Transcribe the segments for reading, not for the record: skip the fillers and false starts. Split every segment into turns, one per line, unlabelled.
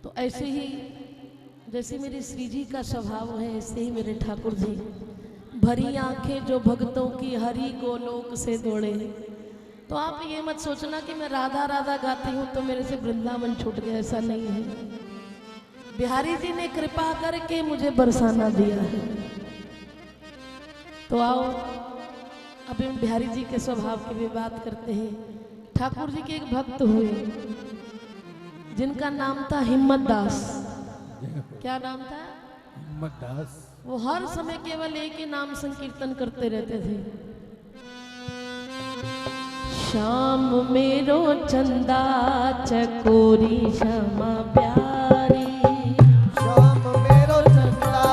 तो ऐसे ही जैसे मेरे श्री जी का स्वभाव है, ऐसे ही मेरे ठाकुर जी भरी आंखें जो भक्तों की हरि गोलोक से दौड़े। तो आप ये मत सोचना कि मैं राधा राधा गाती हूँ तो मेरे से वृंदावन छूट गया, ऐसा नहीं है। बिहारी जी ने कृपा करके मुझे बरसाना दिया है। तो आओ अभी हम बिहारी जी के स्वभाव की भी बात करते हैं। ठाकुर जी के एक भक्त हुए जिनका नाम था हिम्मत दास। क्या नाम था?
हिम्मत दास।
वो हर समय केवल एक ही नाम संकीर्तन करते रहते थे। श्याम मेरो चंदा चकोरी श्यामा प्यारी,
श्याम मेरो चंदा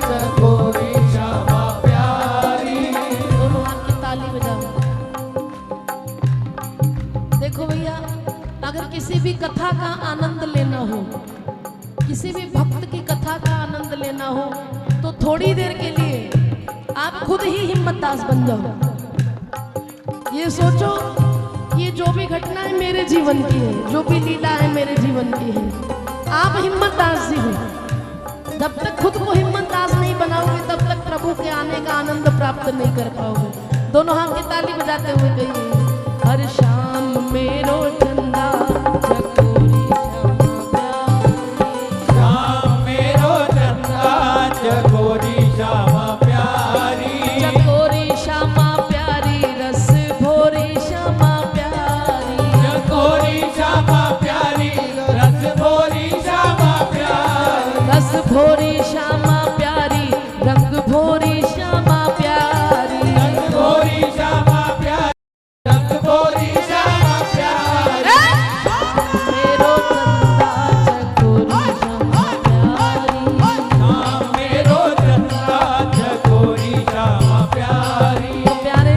चकोरी श्यामा प्यारी।
दोनों हाथ की ताली बजाओ। देखो भैया, अगर किसी भी कथा का आनंद लेना हो, किसी भी भक्त की कथा का आनंद लेना हो, तो थोड़ी देर के लिए आप खुद ही हिम्मत दास बन जाओ। ये सोचो ये जो भी घटना है मेरे जीवन की है, जो भी लीला है मेरे जीवन की है। आप हिम्मत दास जी हो। जब तक खुद को हिम्मत दास नहीं बनाओगे तब तक प्रभु के आने का आनंद प्राप्त नहीं कर पाओगे। दोनों हाथ की ताली बजाते हुए कहिए, हर शाम मेरो चंदा चकोरी
श्याम मेरो चंदा चकोरी श्यामा प्यारी,
चकोरी श्यामा प्यारी रस भोरी श्यामा प्यारी,
चकोरी श्यामा प्यारी रस भोरी श्यामा प्यारी,
रस भोरी श्यामा प्यारी रंग भोरी श्यामा प्यारी,
रस भोरी श्यामा प्यारी, रस भोरी श्यामा प्यारी।
मेरो चंदा चकोरी श्यामा प्यारी।
श्याम मेरो चंदा चकोरी श्यामा प्यारी।
तो प्यारे,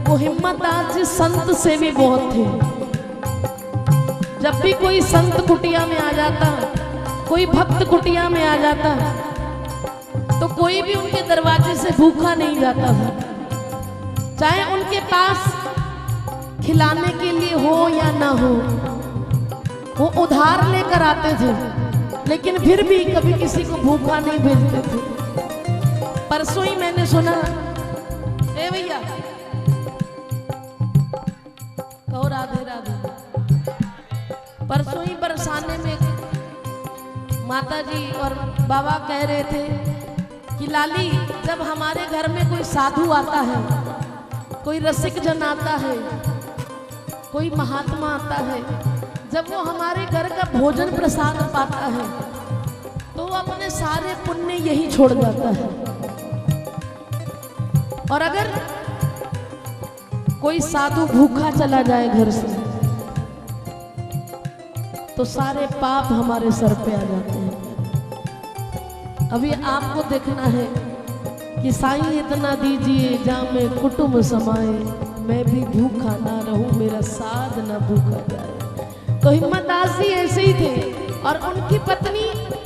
वो हिम्मत दास जी संत से भी बहुत थे। जब भी कोई संत कुटिया में आ जाता, कोई भक्त कुटिया में आ जाता, तो कोई भी उनके दरवाजे से भूखा नहीं जाता था। चाहे उनके पास खिलाने के लिए हो या ना हो, वो उधार लेकर आते थे, लेकिन फिर भी कभी किसी को भूखा नहीं भेजते थे। परसों ही मैंने सुना, ए भैया कहो राधे राधे। परसों ही बरसाने में माता जी और बाबा कह रहे थे कि लाली, जब हमारे घर में कोई साधु आता है, कोई रसिक जन आता है, कोई महात्मा आता है, जब वो हमारे घर का भोजन प्रसाद पाता है तो वो अपने सारे पुण्य यही छोड़ जाता है। और अगर कोई साधु भूखा चला जाए घर से तो सारे पाप हमारे सर पे आ जाते हैं। अभी आपको देखना है कि साईं इतना दीजिए जामे कुटुंब समाए, मैं भी भूखा ना रहूं, मेरा साध ना भूखा जाए। तो हिम्मत दास जी ऐसे ही थे। और उनकी पत्नी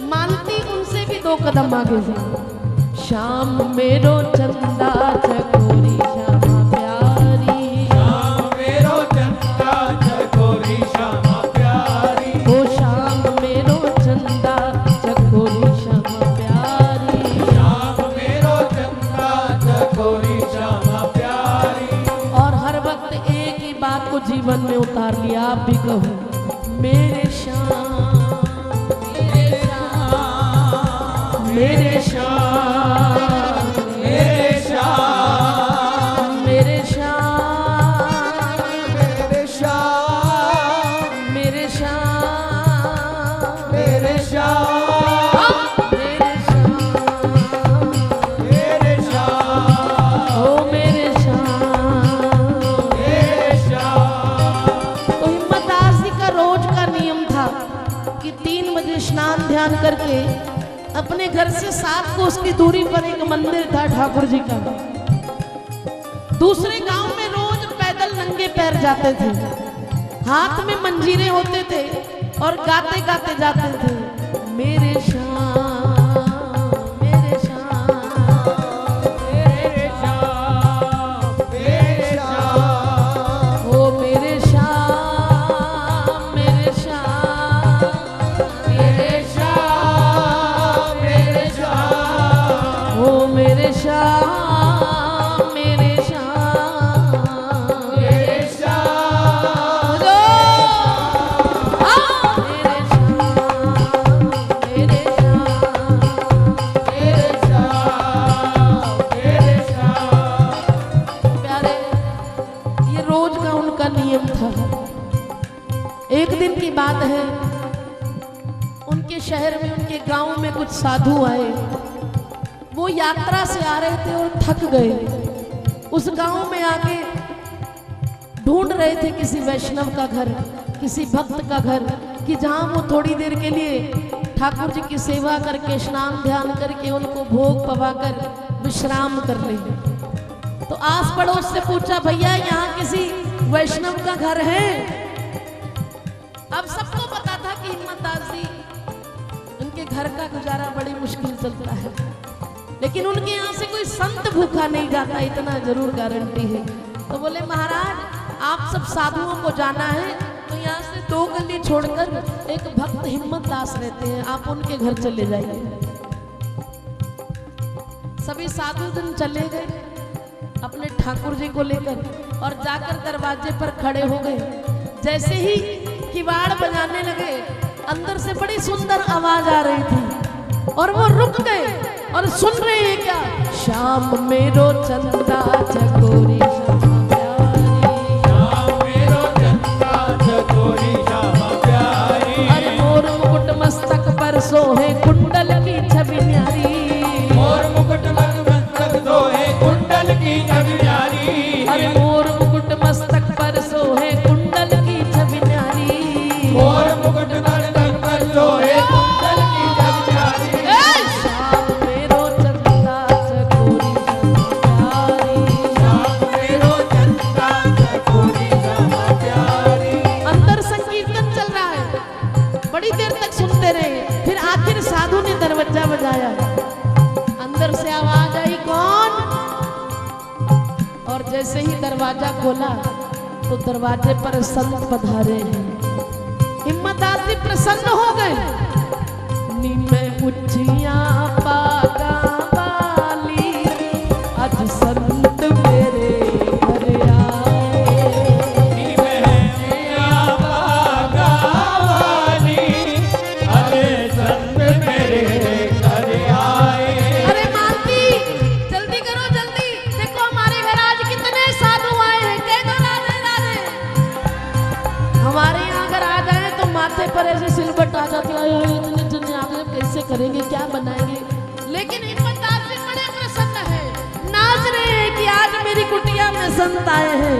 मालती उनसे भी 2 कदम आगे थी। श्याम मेरो चंदा चकोरी श्यामा प्यारी,
श्याम मेरो चंदा चकोरी श्यामा प्यारी,
ओ श्याम मेरो चंदा चकोरी श्यामा प्यारी,
श्याम मेरो चंदा चकोरी श्यामा प्यारी।
और हर वक्त एक ही बात को जीवन में उतार लिया। आप भी कहो, मेरे श्याम मेरे श्याम मेरे श्याम
मेरे श्याम
मेरे श्याम
मेरे श्याम
मेरे श्याम
मेरे श्याम
मेरे श्याम
मेरे श्याम
ओ मेरे श्याम।
मेरे श्याम।
तो हिम्मत दास जी का रोज का नियम था कि 3 बजे स्नान ध्यान करके अपने घर से 7 कोस की दूरी पर एक मंदिर था ठाकुर जी का। दूसरे गांव में रोज पैदल नंगे पैर जाते थे, हाथ में मंजीरे होते थे और गाते गाते जाते थे, मेरे श्याम मेरे श्याम
मेरे श्याम मेरे श्याम
ओ मेरे श्याम मेरे श्याम मेरे की बात है, उनके शहर में, उनके गांव में कुछ साधु आए। वो यात्रा से आ रहे थे और थक गए। उस गांव में आके ढूंढ रहे थे किसी वैष्णव का घर, किसी भक्त का घर, कि जहां वो थोड़ी देर के लिए ठाकुर जी की सेवा करके, स्नान ध्यान करके, उनको भोग पवाकर विश्राम कर ले। तो आस पड़ोस से पूछा, भैया यहाँ किसी वैष्णव का घर है? अब सबको पता था कि हिम्मतदास जी, उनके घर का गुजारा बड़ी मुश्किल चलता है, लेकिन उनके यहाँ से कोई संत भूखा नहीं जाता, इतना जरूर गारंटी है। तो बोले, महाराज आप सब साधुओं को जाना है तो यहाँ से 2 गली छोड़कर एक भक्त हिम्मतदास रहते हैं, आप उनके घर चले जाइए। सभी साधु जन चले गए अपने ठाकुर जी को लेकर और जाकर दरवाजे पर खड़े हो गए। जैसे ही किवाड़ बजाने लगे, अंदर से बड़ी सुंदर आवाज आ रही थी और वो रुक गए और सुन रहे हैं क्या, श्याम मेरो चंदा चकोरी
श्याम मेरो चंदा चकोरी श्यामा प्यारी।
अरे मोर मुकुट मस्तक पर सोहे कुंडल की छवि न्यारी।
मोर मुकुट मस्तक सोहे कुंडल की छवि न्यारी।
अरे मोर मुकुट मस्तक पर सोहे कुंडल की छवि न्यारी।
मोर मुकुट मस्तक पर सोहे कुंडल की छवि न्यारी।
श्याम मेरो चंदा चकोरी प्यारी।
श्याम मेरो चंदा चकोरी श्यामा प्यारी।
अंदर संकीर्तन चल रहा है, बड़ी देर तक सुनते रहे। फिर आखिर साधु ने दरवाजा बजाया, अंदर से आवाज आई, कौन? और जैसे ही दरवाजा खोला तो दरवाजे पर संत पधारे हैं। हिम्मतदास जी प्रसन्न हो गए। नीमे उच्चियां पागा वाली, आज संत मेरे घर आए। अरे मालती, जल्दी करो जल्दी, देखो हमारे घर आज कितने साधु आए हैं। कह दो राधे राधे। हमारे यहाँ अगर आ जाए तो माथे पर ऐसे सिलबट आ जाती है, इतने जने आ गए, कैसे करेंगे, क्या बनाएंगे। लेकिन हिम्मतदास जी बड़े प्रसन्न है, नाच रहे हैं कि आज मेरी कुटिया में संत आए हैं।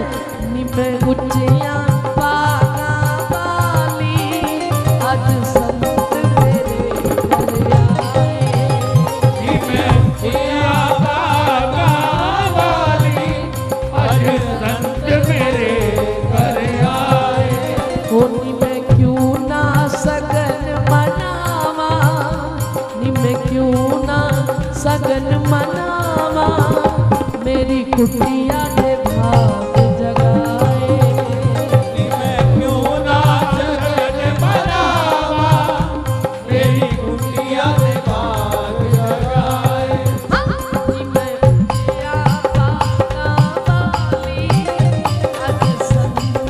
निमे उच्चियां पागा वाली, आज संत मेरे घर आए। होनी में क्यों ना सगन मनावा, निमे क्यों ना सगन मनावा, मेरी कुटिया ने भाग जगाए। निमे उच्चियां पागा वाली, आज संत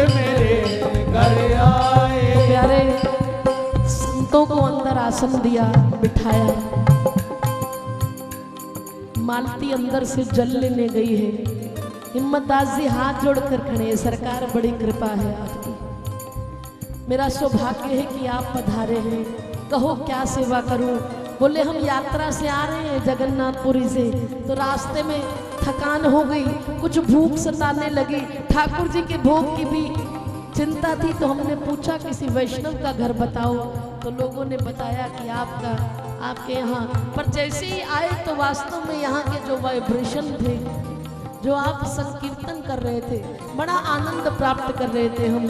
मेरे घर आए। प्यारे संतों को अंदर आसन दिया, बिठाया। मालती अंदर से जल लेने गई है। हिम्मतदास जी हाथ जोड़कर खड़े हैं, सरकार बड़ी कृपा है आपकी, मेरा सौभाग्य है कि आप पधारे हैं, कहो क्या सेवा करूं। बोले, हम यात्रा से आ रहे हैं जगन्नाथपुरी से, तो रास्ते में थकान हो गई, कुछ भूख सताने लगी, ठाकुर जी के भोग की भी चिंता थी, तो हमने पूछा किसी वैष्णव का घर बताओ, तो लोगों ने बताया कि आपके यहाँ। पर जैसे ही आए तो वास्तव में यहाँ के जो वाइब्रेशन थे, जो आप संकीर्तन कर रहे थे, बड़ा आनंद प्राप्त कर रहे थे हम।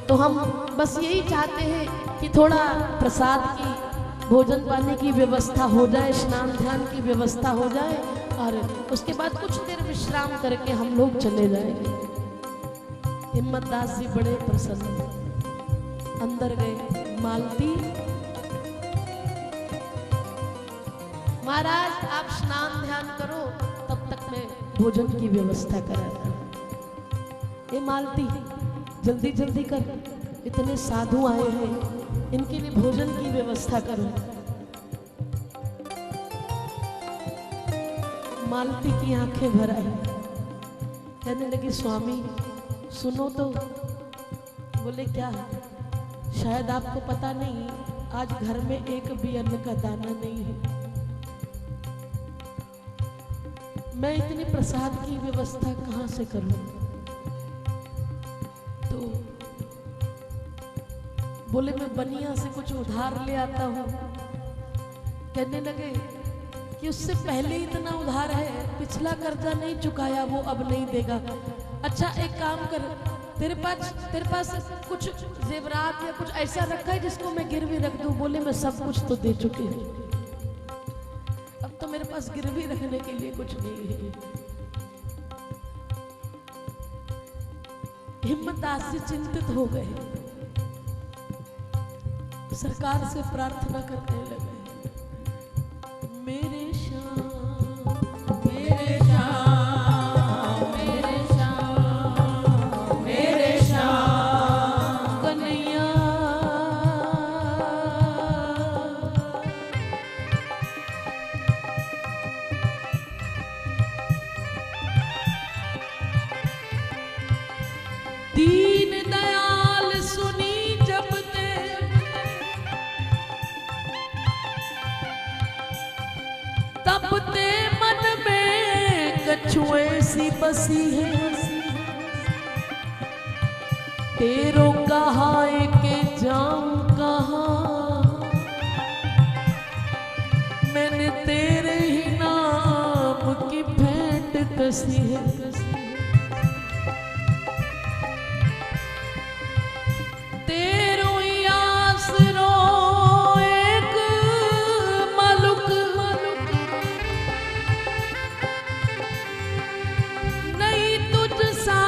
तो हम बस यही चाहते हैं कि थोड़ा प्रसाद की, भोजन पानी की व्यवस्था हो जाए, स्नान ध्यान की व्यवस्था हो जाए, और उसके बाद कुछ देर विश्राम करके हम लोग चले जाएंगे। हिम्मतदास जी बड़े प्रसन्न, अंदर गए। मालती, महाराज आप स्नान ध्यान करो, तब तक मैं भोजन की व्यवस्था कराता हूं। ए मालती, जल्दी जल्दी कर, इतने साधु आए हैं, इनके लिए भोजन की व्यवस्था करो। मालती की आंखें भर आई, कहने लगी स्वामी सुनो तो। बोले क्या? शायद आपको पता नहीं, आज घर में एक भी अन्न का दाना नहीं है। मैं इतनी प्रसाद की व्यवस्था कहां से करूं? तो बोले मैं बनिया से कुछ उधार ले आता हूं। कहने लगे कि उससे पहले इतना उधार है, पिछला कर्जा नहीं चुकाया, वो अब नहीं देगा। अच्छा एक काम कर, तेरे पास कुछ जेवरात या कुछ ऐसा रखा है जिसको मैं गिरवी रख दूं? बोले मैं सब कुछ तो दे चुकी हूं, अब तो मेरे पास गिरवी रखने के लिए कुछ नहीं है। हिम्मतदास जी चिंतित हो गए, सरकार से प्रार्थना करने लगे, मेरे श्याम मेरे श्याम मेरे श्याम मेरे श्याम कन्हैया। दीन दयाल सुनी जब ते, तब ते मन में कछुए सी बसी है। तेरो कहा के जाऊं कहाँ, मैंने तेरे ही नाम की भेंट कसी है। तेरो ही आसरो एक मलुक, नहीं तुझ सा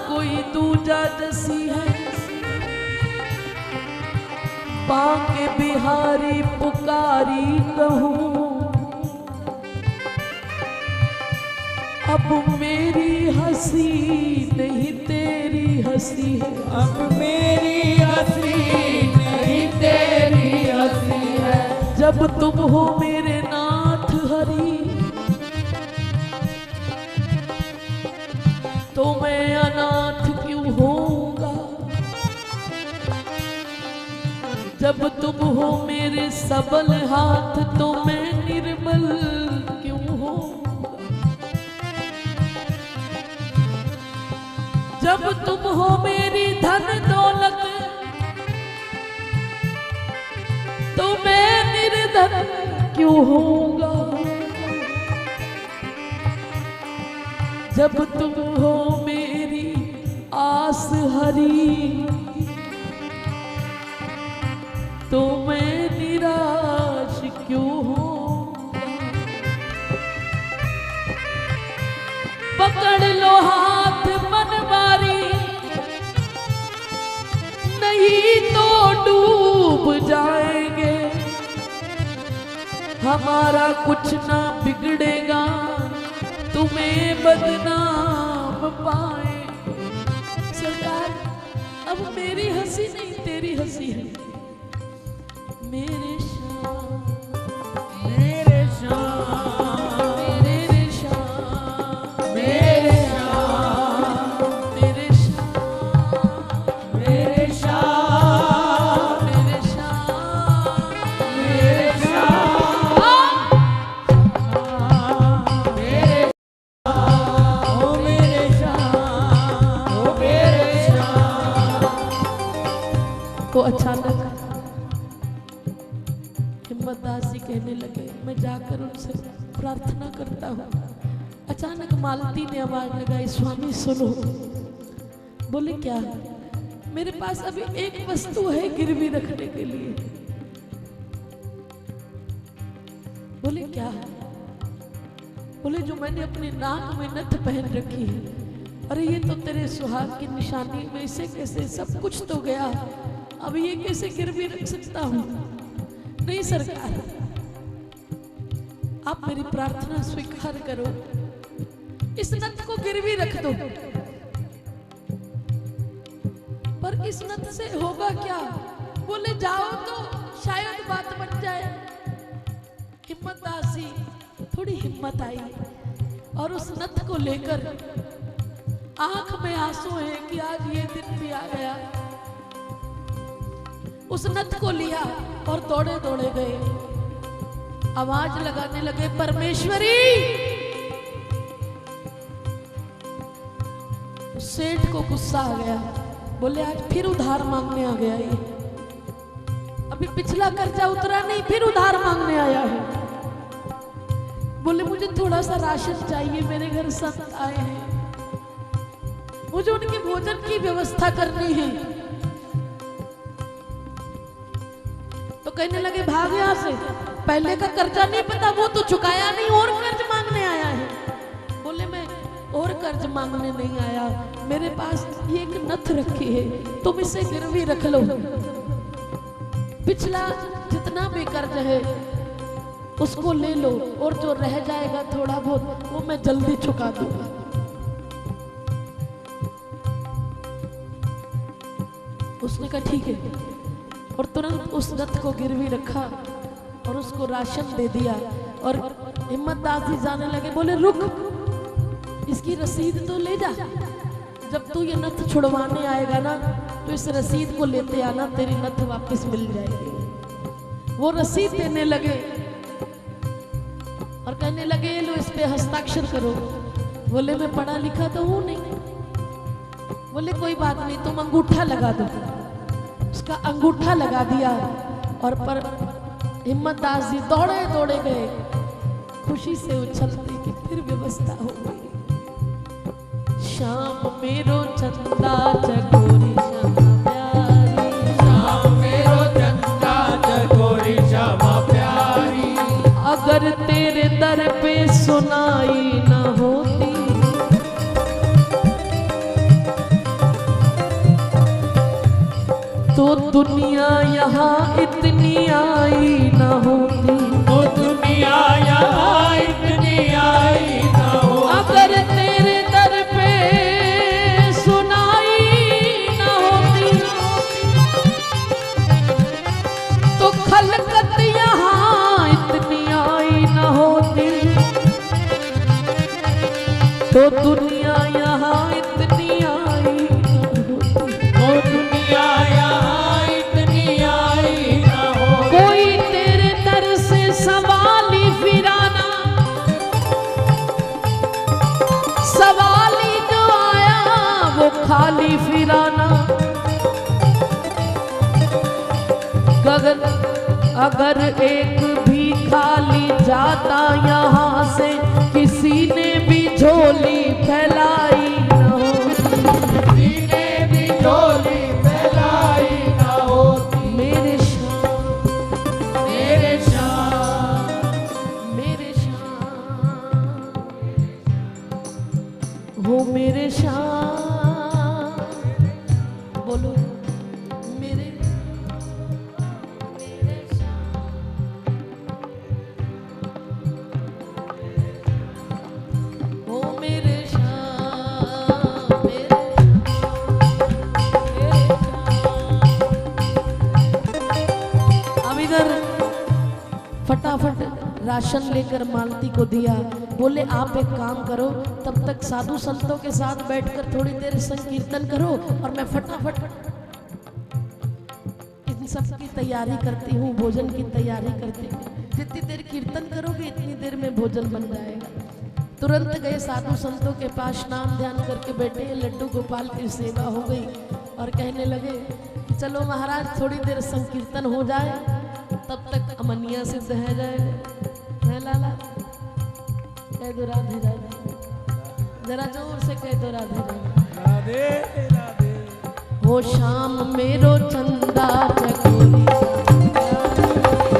कोई दूजा जसी है। बांके बिहारी पुकारी कहूँ, अब मेरी हंसी नहीं तेरी हंसी है।
अब मेरी हंसी नहीं तेरी हंसी है।
जब तुम हो मेरे नाथ हरि, तो मैं अनाथ क्यों होऊंगा? जब तुम हो मेरे सबल हाथ, तो मैं निर्बल क्यों होऊंगा? जब तुम हो मेरी धन दौलत, तो मैं निर्धन क्यों होऊंगा? जब तुम हो मेरी आस हरी, तो मैं निराश क्यों होऊंगा? पकड़ लो हाथ मनमारी, नहीं तो डूब जाएंगे। हमारा कुछ ना बिगड़ेगा, तुम्हें बदनाम पाए। सरकार अब मेरी हंसी नहीं तेरी हंसी है। मेरे श्याम
मेरे श्याम
मेरे श्याम
मेरे श्याम
मेरे श्याम
मेरे श्याम
मेरे श्याम
मेरे श्याम मेरे ओ मेरे श्याम ओ मेरे श्याम।
तो अचानक हिम्मतदास जी कहने लगे, मैं जाकर उनसे प्रार्थना करता हूँ। अचानक मालती ने आवाज लगाई, स्वामी सुनो। बोले क्या? मेरे पास अभी एक वस्तु है गिरवी रखने के लिए। बोले क्या? बोले जो मैंने अपने नाक में नथ पहन रखी है। अरे ये तो तेरे सुहाग की निशानी में, इसे कैसे, सब कुछ तो गया, अब ये कैसे गिरवी रख सकता हूँ? नहीं सरकार, आप मेरी प्रार्थना स्वीकार करो, इस नथ को गिरवी रख दो। पर इस नथ से होगा क्या? बोले जाओ तो शायद बात बन जाए। हिम्मतदास जी थोड़ी हिम्मत आई और उस नथ को लेकर आंख में आंसू है कि आज ये दिन भी आ गया। उस नथ को लिया और दौड़े दौड़े गए, आवाज लगाने लगे, परमेश्वरी। सेठ को गुस्सा आ गया, बोले आज फिर उधार मांगने आ गया ये, अभी पिछला कर्जा उतरा नहीं, फिर उधार मांगने आया है। बोले मुझे थोड़ा सा राशन चाहिए, मेरे घर संत आए हैं, मुझे उनके भोजन की व्यवस्था करनी है। तो कहने लगे भाग यहां से, पहले का कर्जा नहीं पता, वो तो चुकाया नहीं और कर्ज मांगने आया है। बोले मैं और कर्ज मांगने नहीं आया, मेरे पास ये एक नथ रखी है, तुम इसे गिरवी रख लो, पिछला जितना भी कर्ज है उसको ले लो और जो रह जाएगा थोड़ा बहुत वो मैं जल्दी चुका दूंगा। उसने कहा ठीक है, और तुरंत उस नथ को गिरवी रखा और उसको राशन दे दिया। और हिम्मत दास जी जाने लगे, बोले रुक, इसकी रसीद तो ले जा, जब तू ये नथ छुड़वाने आएगा ना तो इस रसीद को लेते आना, तेरी नथ वापस मिल जाएगी। वो रसीद देने लगे और कहने लगे लो इस पे हस्ताक्षर करो। बोले मैं पढ़ा लिखा तो हूं नहीं। बोले कोई बात नहीं, तुम अंगूठा लगा दो। उसका अंगूठा लगा दिया और पर हिम्मत दास जी दौड़े दौड़े गए, खुशी से उछलते कि फिर व्यवस्था हो गई। श्याम मेरो चंदा चकोरी श्यामा प्यारी,
श्याम मेरो चंदा चकोरी श्यामा प्यारी,
अगर तेरे दर पे सुनाई न होती, तो दुनिया यहाँ इतनी आई न होती,
तो दुनिया यहाँ इतनी आई न हो।
अगर तेरे दर पे सुनाई न होती, तो खलकत यहाँ इतनी आई न होती, तो दुनिया यहाँ इतनी आई न होती,
तो दुनिया यहाँ इतनी आई न हो।
कोई तेरे दर से सवाली फिराना, सवाली जो आया वो खाली फिराना। गगन अगर एक भी खाली जाता यहाँ से, किसी ने भी झोली फैलाई न होती,
किसी ने भी झोली फैलाई न होती।
मेरे श्याम
मेरे श्याम,
मेरे श्याम हो, मेरे श्याम बोलो मेरे श्याम, हो मेरे श्याम, मेरे अब इधर फटाफट राशन लेकर मालती को दिया। बोले आप एक काम करो, तब तक साधु संतों के साथ बैठकर थोड़ी देर संकीर्तन करो और मैं फटाफट इन सब की तैयारी करती हूँ, भोजन की तैयारी करती हूँ। जितनी देर कीर्तन करोगे इतनी देर में भोजन बन जाएगा। तुरंत गए साधु संतों के पास, स्नान ध्यान करके बैठे, लड्डू गोपाल की सेवा हो गई और कहने लगे कि चलो महाराज थोड़ी देर संकीर्तन हो जाए, तब तक अमनिया सिद्ध है जाएगा। है लाला, कह दो राधे राधे, जरा जोर से कह दो राधे राधे।
राधे राधे।
हो श्याम मेरो चंदा चकोरी,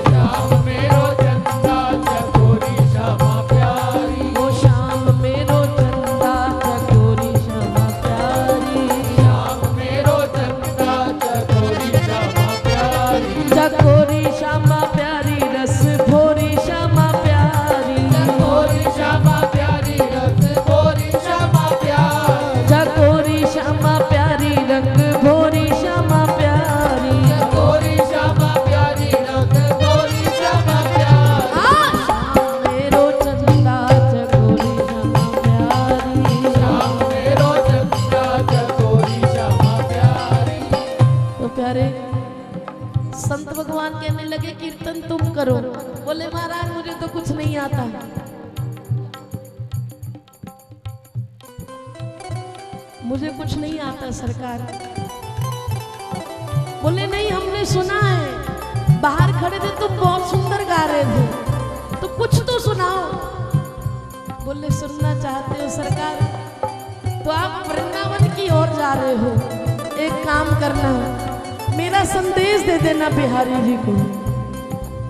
श्याम मेरो चंदा चकोरी श्यामा प्यारी,
हो श्याम मेरो चंदा चकोरी श्यामा प्यारी,
श्याम मेरो चंदा चकोरी श्यामा प्यारी,
चकोरी श्यामा प्यारी रस भोरी श्यामा प्यारी,
चकोरी श्यामा प्यारी रस भोरी श्यामा प्यारी,
चकोरी श्यामा प्यारी रंग भोरी श्यामा प्यारी,
चकोरी श्यामा प्यारी
तो कुछ नहीं आता। मुझे कुछ नहीं आता सरकार। बोले नहीं, हमने सुना है, बाहर खड़े थे तुम बहुत सुंदर गा रहे थे, तो कुछ तो सुनाओ। बोले सुनना चाहते हो सरकार, तो आप वृंदावन की ओर जा रहे हो, एक काम करना, मेरा संदेश दे देना बिहारी जी को।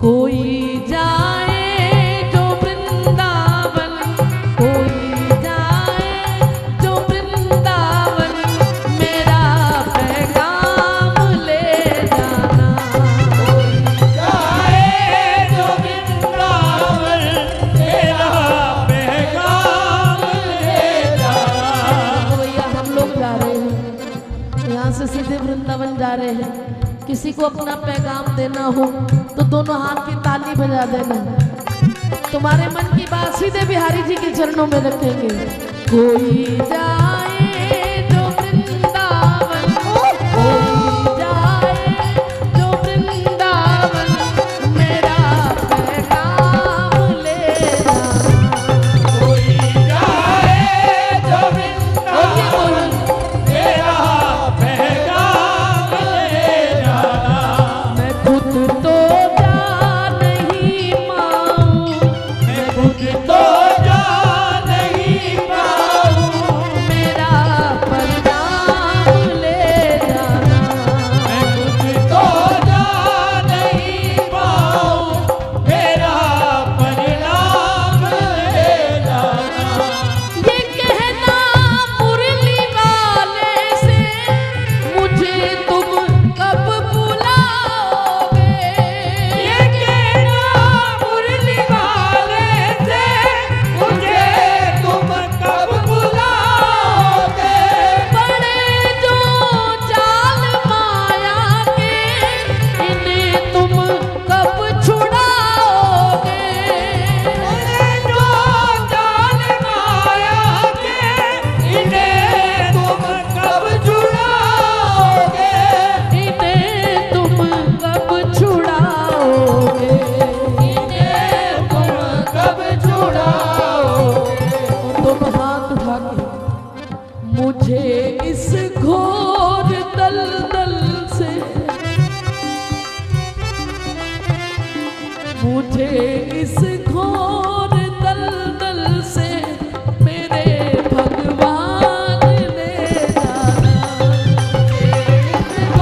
कोई जाए जो वृंदावन, कोई जाए जो वृंदावन, मेरा पैगाम ले जाना।
कोई जाए जो वृंदावन, मेरा पैगाम ले जाना।
भैया हम लोग जा रहे हैं, यहाँ से सीधे वृंदावन जा रहे हैं। किसी को अपना पैगाम देना हो तो दोनों हाथ की ताली बजा देना। तुम्हारे मन की बात सीधे बिहारी जी के चरणों में रखेंगे। कोई जाए जो वृंदावन, कोई जाए जो वृंदावन, मेरा पैगाम ले जाना।
कोई जाए जो वृंदावन, मेरा पैगाम ले जाना।
मैं खुद तो जा नहीं पाऊं, मैं खुद
तो जा नहीं पाऊं,
मेरा पैगाम ले जाना।
मैं खुद तो जा नहीं पाऊं, मेरा परिणाम ले जाना।
ये कहना मुरली वाले से, मुझे तुम कब बुलाओगे।
ये कहना मुरली वाले से, मुझे तुम कब बुलाओगे।
बड़े जो जाल माया के, इन्हें तुम कब छुड़ाओगे।
जो जाल माया के, इन्हें तुम कब छुड़ाओगे।
इन्हें तुम कब छुड़ाओगे।
इन्हें तुम कब छुड़ाओगे।
तुम हाथ उठा के मुझे इस घोर दलदल से, मुझे इस घोर दलदल से, मेरे भगवान ले जाना।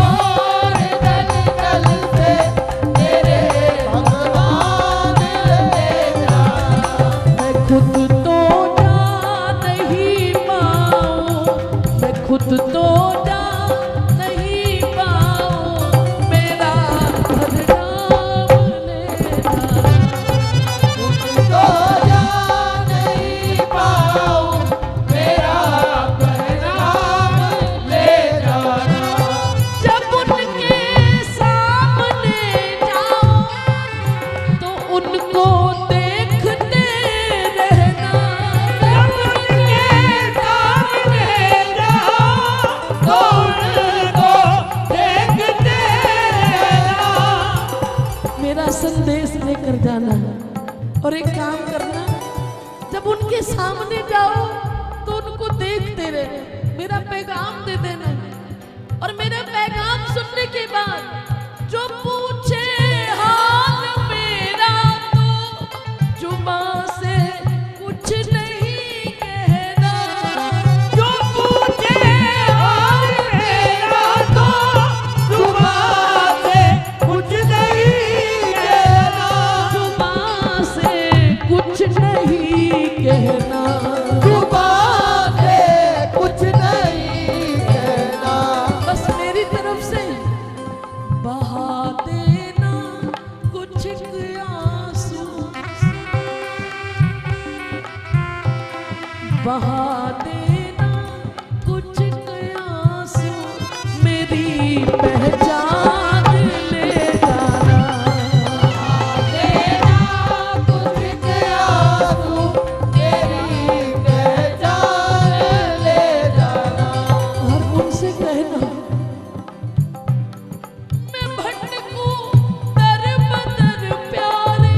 और दलदल से मेरे भगवान ले जाना।
मैं खुद तो जा नहीं पाऊं, मैं खुद तो जा नहीं पाऊं, मेरा पैगाम ले जाना।
तो जा नहीं पाऊं, मेरा परिणाम ले जाना।
जब उनके सामने जाओ तो उनको देखते रहना।
जब उनके सामने जाओ, तो उनको देखते रहना।
मेरा संदेश लेकर जाना। और एक काम करना, जब उनके सामने जाओ तो उनको देखते रहना, मेरा पैगाम दे देना। और मेरा पैगाम सुनने के बाद जो पूछे हाल मेरा, तो जुबान से कुछ नहीं कहना।
जो पूछे हाल मेरा, तो जुबान से कुछ नहीं कहना।
जुबान से कुछ नहीं कहना।
जुबान से कुछ नहीं कहना।
बस मेरी तरफ से बहा देना कुछ आंसू, बहा देना कुछ आंसू, मेरी पहचान ले जाना।
देना कुछ आंसू, तेरी पहचान ले जाना।
और उनसे कहना, मैं भटकूं दर बदर प्यारे,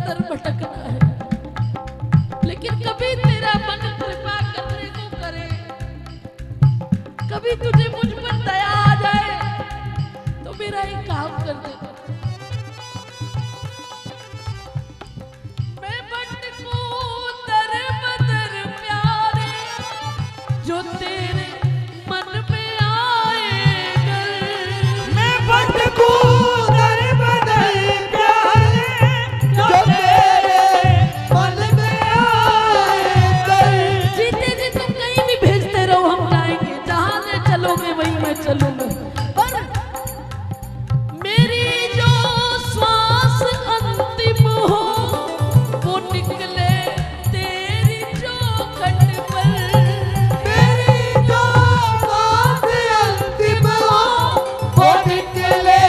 दर भटकना है, लेकिन कभी तेरा मन कृपा करने को करे, कभी तुझे मुझ पर दया आ जाए तो मेरा एक काम कर दे। मैं भटकूं दर बदर प्यारे, जो तेरे मन में आए कर।
मैं भटकूं दर बदर प्यारे, जो तेरे मन में आए कर।
जीते जी तुम कहीं भी भेजते रहो, हम जाएंगे, जहां से चलोगे वहीं मैं चलूंगा। पर मेरी जो श्वास अंतिम हो वो निकले तेरी चौखट पर।
मेरी जो बात अंतिम हो वो निकले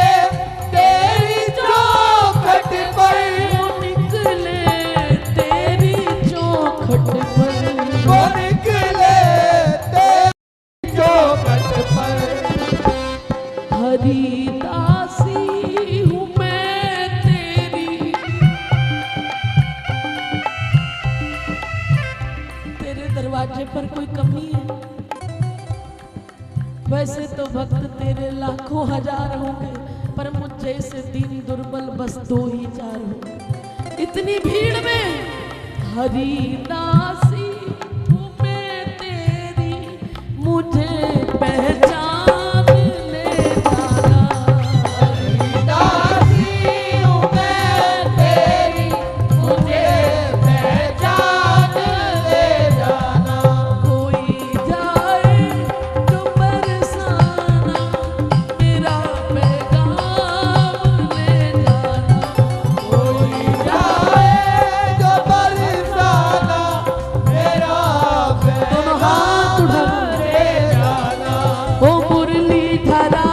तेरी चौखट पर।
वो निकले तेरी चौखट पर।
वो निकले तेरी चौखट पर।
हरिदासी हूँ मैं तेरी, तेरे दरवाजे पर कोई कमी है? वैसे तो भक्त तेरे लाखों हजार होंगे, पर मुझ जैसे दीन दुर्बल बस 2 ही 4 होंगे। इतनी भीड़ में हरिदासी हूँ मैं तेरी, मुझे पहचान ले जाना।
हरिदासी हूँ मैं तेरी, मुझे पहचान ले जाना।
कोई जाए तो बरसाना, मेरा पैगाम ले जाना।
कोई जाए जो बरसाना, मेरा
दोनों हाथ उठा
ले जाना।
ओ मुरलीधरा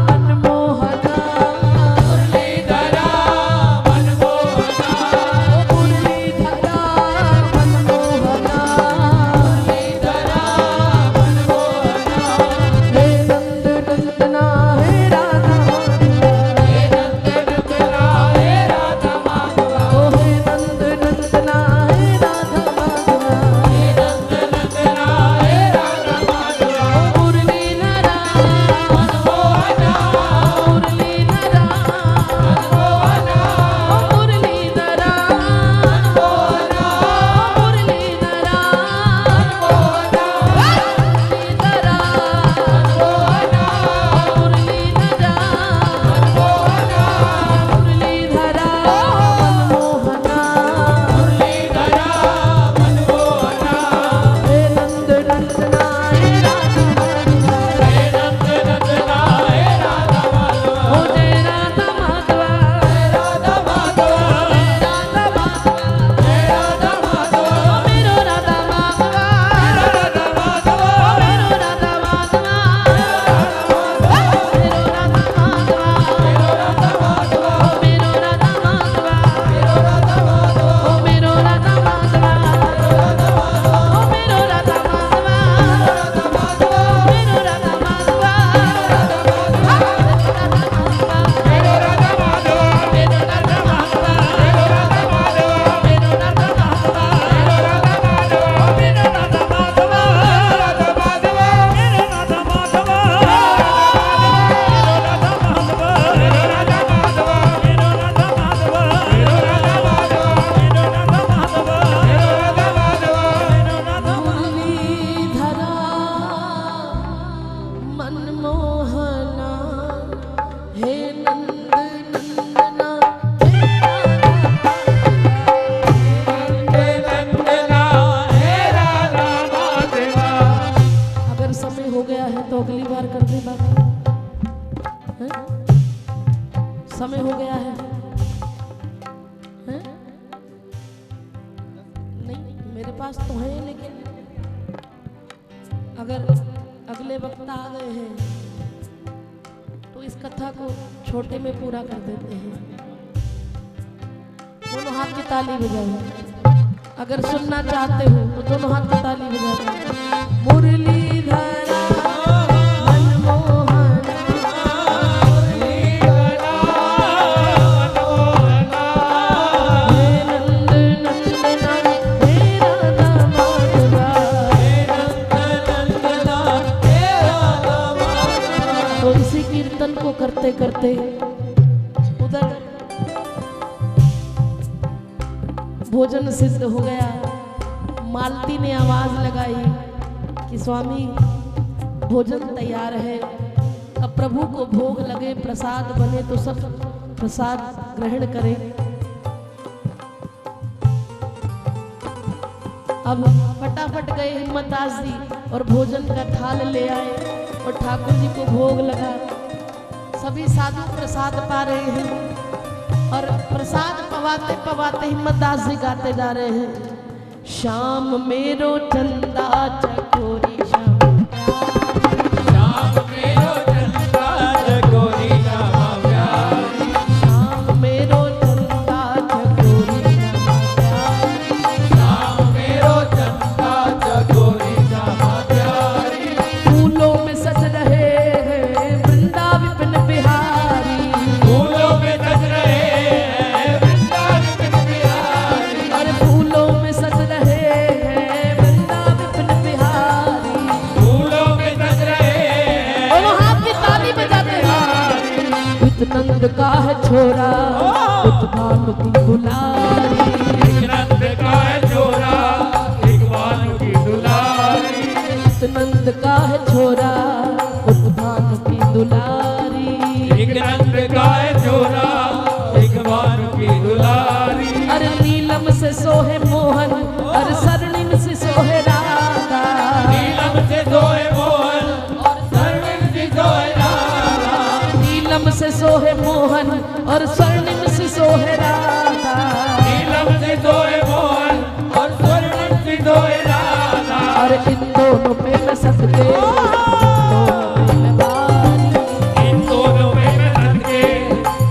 मनमोहना,
मुरलीधरा मनमोहना,
ओ मुरलीधरा मनमोहना,
मुरलीधरा मनमोहना।
हे नंद नंदना हे राधा माधवा,
हे नंद नंदना हे राधा माधवा।
ओ हे नंद नंदना हे राधा माधवा,
हे नंद नंदना हे राधा माधवा।
ओ मुरलीधरा
मनमोहना,
मुरलीधरा
मनमोहना,
ओ मुरलीधरा
मनमोहना,
मुरलीधरा
मनमोहना,
मुरलीधरा
मनमोहना,
मुरलीधरा
मनमोहना,
मुरलीधरा मनमोहना।
मुरलीधरा मनमोहना।
हे नंद नंदना हे राधा माधवा,
हे नंद नंदना हे राधा माधवा।
ओ जय राधा माधवा,
राधा माधवा,
राधा माधवा,
हे राधा माधवा,
मेरो राधा माधवा,
राधा माधवा,
मेरो राधा माधवा, मेरो राधा माधवा,
राधा माधवा,
ओ मेरो राधा माधवा,
राधा माधवा,
ओ मेरो राधा माधवा, ओ मेरो राधा माधवा,
राधा माधवा,
मेरो राधा माधवा,
मेरो राधा माधवा,
मेरो राधा माधवा,
मेरो राधा माधवा,
मेरो राधा माधवा,
राधा माधवा,
मेरो राधा माधवा,
राधा माधवा,
मेरो राधा माधवा,
मेरो राधा माधवा,
मेरो राधा माधवा,
मेरो राधा माधवा,
मेरो राधा माधवा,
मेरो राधा माधवा।
मेरो राधा मुरलीधरा मनमोहना, हे नंद नंदना हे राधा
हे नंदना हे राधा माधवा।
अगर समय हो गया है तो अगली बार कर दे बाकी हैं? समय हो गया है हैं? नहीं मेरे पास तो है, लेकिन अगर अगले वक्त आ गए हैं तो इस कथा को छोटे में पूरा कर देते हैं। दोनों हाथ की ताली बजाओ। अगर सुनना चाहते हो तो दोनों हाथ की ताली बजाओ। मुरलीधरा मनमोहना,
मुरलीधरा मनमोहना,
हे थे, उधर भोजन सिद्ध हो गया। मालती ने आवाज लगाई कि स्वामी भोजन तैयार है, अब प्रभु को भोग लगे, प्रसाद बने तो सब प्रसाद ग्रहण करें। अब फटाफट गए हिम्मतदास जी और भोजन का थाल ले आए और ठाकुर जी को भोग लगा। सभी साधु प्रसाद पा रहे हैं और प्रसाद पवाते पवाते हिम्मतदास जी गाते जा रहे हैं, श्याम मेरो चंदा चकोरी श्याम,
श्याम मेरो चंदा चकोरी श्याम प्यारी,
श्याम मेरो चंदा चकोरी श्याम प्यारी,
श्याम मेरो चंदा चकोरी श्याम प्यारी,
फूलों में सज रहे हैं वृंदा विपिन बिहारी,
फूलों में सज रहे हैं वृंदा विपिन बिहारी,
और फूलों में सज रहे हैं वृंदा विपिन बिहारी।
फूलों में सज रहे हैं
और हाथ की ताली बजाते हैं, नंद का है छोरा उत भानु की दुलारी,
एक नंद का है छोरा एक भानु की दुलारी,
नंद का है छोरा उत भानु की दुलारी,
एक नंद का है छोरा एक भानु की दुलारी,
अरे नीलम से सोहे मोहन, अरे स्वर्णिम से सोहे राधा,
नीलम से सोए मोहन और स्वर्णिम से सोए राधा,
नीलम से सोहे मोहन और स्वर्णिम से सोहे राधा,
नीलम से सोए मोहन और स्वर्णिम से सोए राधा,
और इन दोनों पे मैं सदके,
इन दोनों पे मैं सदके,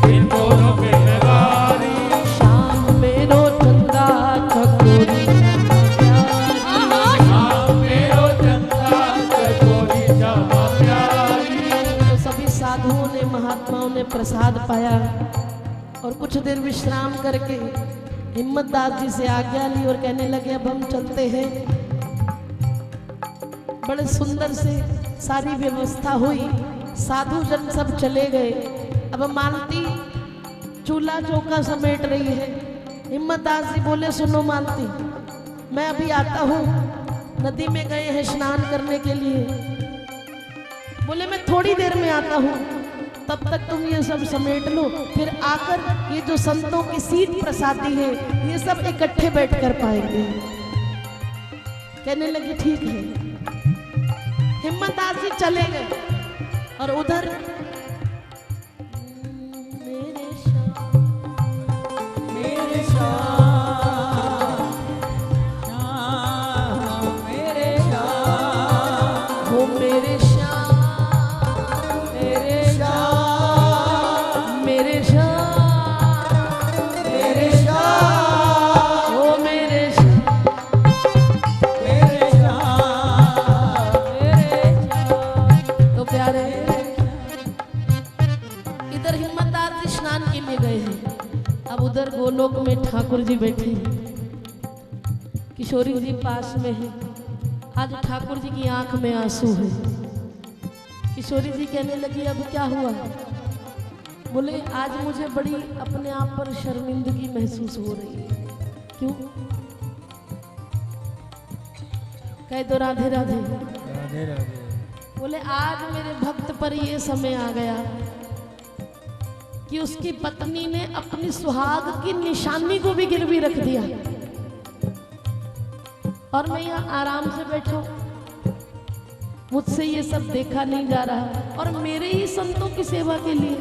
इन दोनों पे मैं वारी,
श्याम मेरो चंदा चकोरी
श्याम मेरो चंदा चकोरी श्याम प्यारी।
तो सभी साधुओं ने महात्माओं ने प्रसाद पाया और कुछ देर विश्राम करके हिम्मतदास जी से आज्ञा ली और कहने लगे अब हम चलते हैं। बड़े सुंदर से सारी व्यवस्था हुई, साधु जन सब चले गए। अब मालती चूल्हा चौका समेट रही है। हिम्मतदास जी बोले सुनो मालती, मैं अभी आता हूँ, नदी में गए हैं स्नान करने के लिए। बोले मैं थोड़ी देर में आता हूँ, तब तक तुम ये सब समेट लो, फिर आकर ये जो संतों की सीध प्रसादी है ये सब इकट्ठे बैठ कर पाएंगे। कहने लगी ठीक है। हिम्मतदास जी चले गए और उधर मेरे श्याम
मेरे श्याम श्याम मेरे श्याम
हो मेरे श्याम
मेरे श्याम
मेरे श्याम
मेरे श्याम
हो मेरे श्याम
मेरे श्याम मेरे श्याम।
तो प्यारे इधर हिम्मतदास जी स्नान के लिए गए हैं। अब उधर गोलोक में ठाकुर जी बैठे हैं, किशोरी जी पास में है। आज ठाकुर जी की आंख में आंसू है। किशोरी जी कहने लगी अब क्या हुआ? बोले आज मुझे बड़ी अपने आप पर शर्मिंदगी महसूस हो रही है। क्यों? कह दो राधे राधे।
राधे राधे।
बोले आज मेरे भक्त पर ये समय आ गया कि उसकी पत्नी ने अपनी सुहाग की निशानी को भी गिरवी रख दिया और मैं यहाँ आराम से बैठा हूं। मुझसे ये सब देखा नहीं जा रहा और मेरे ही संतों की सेवा के लिए।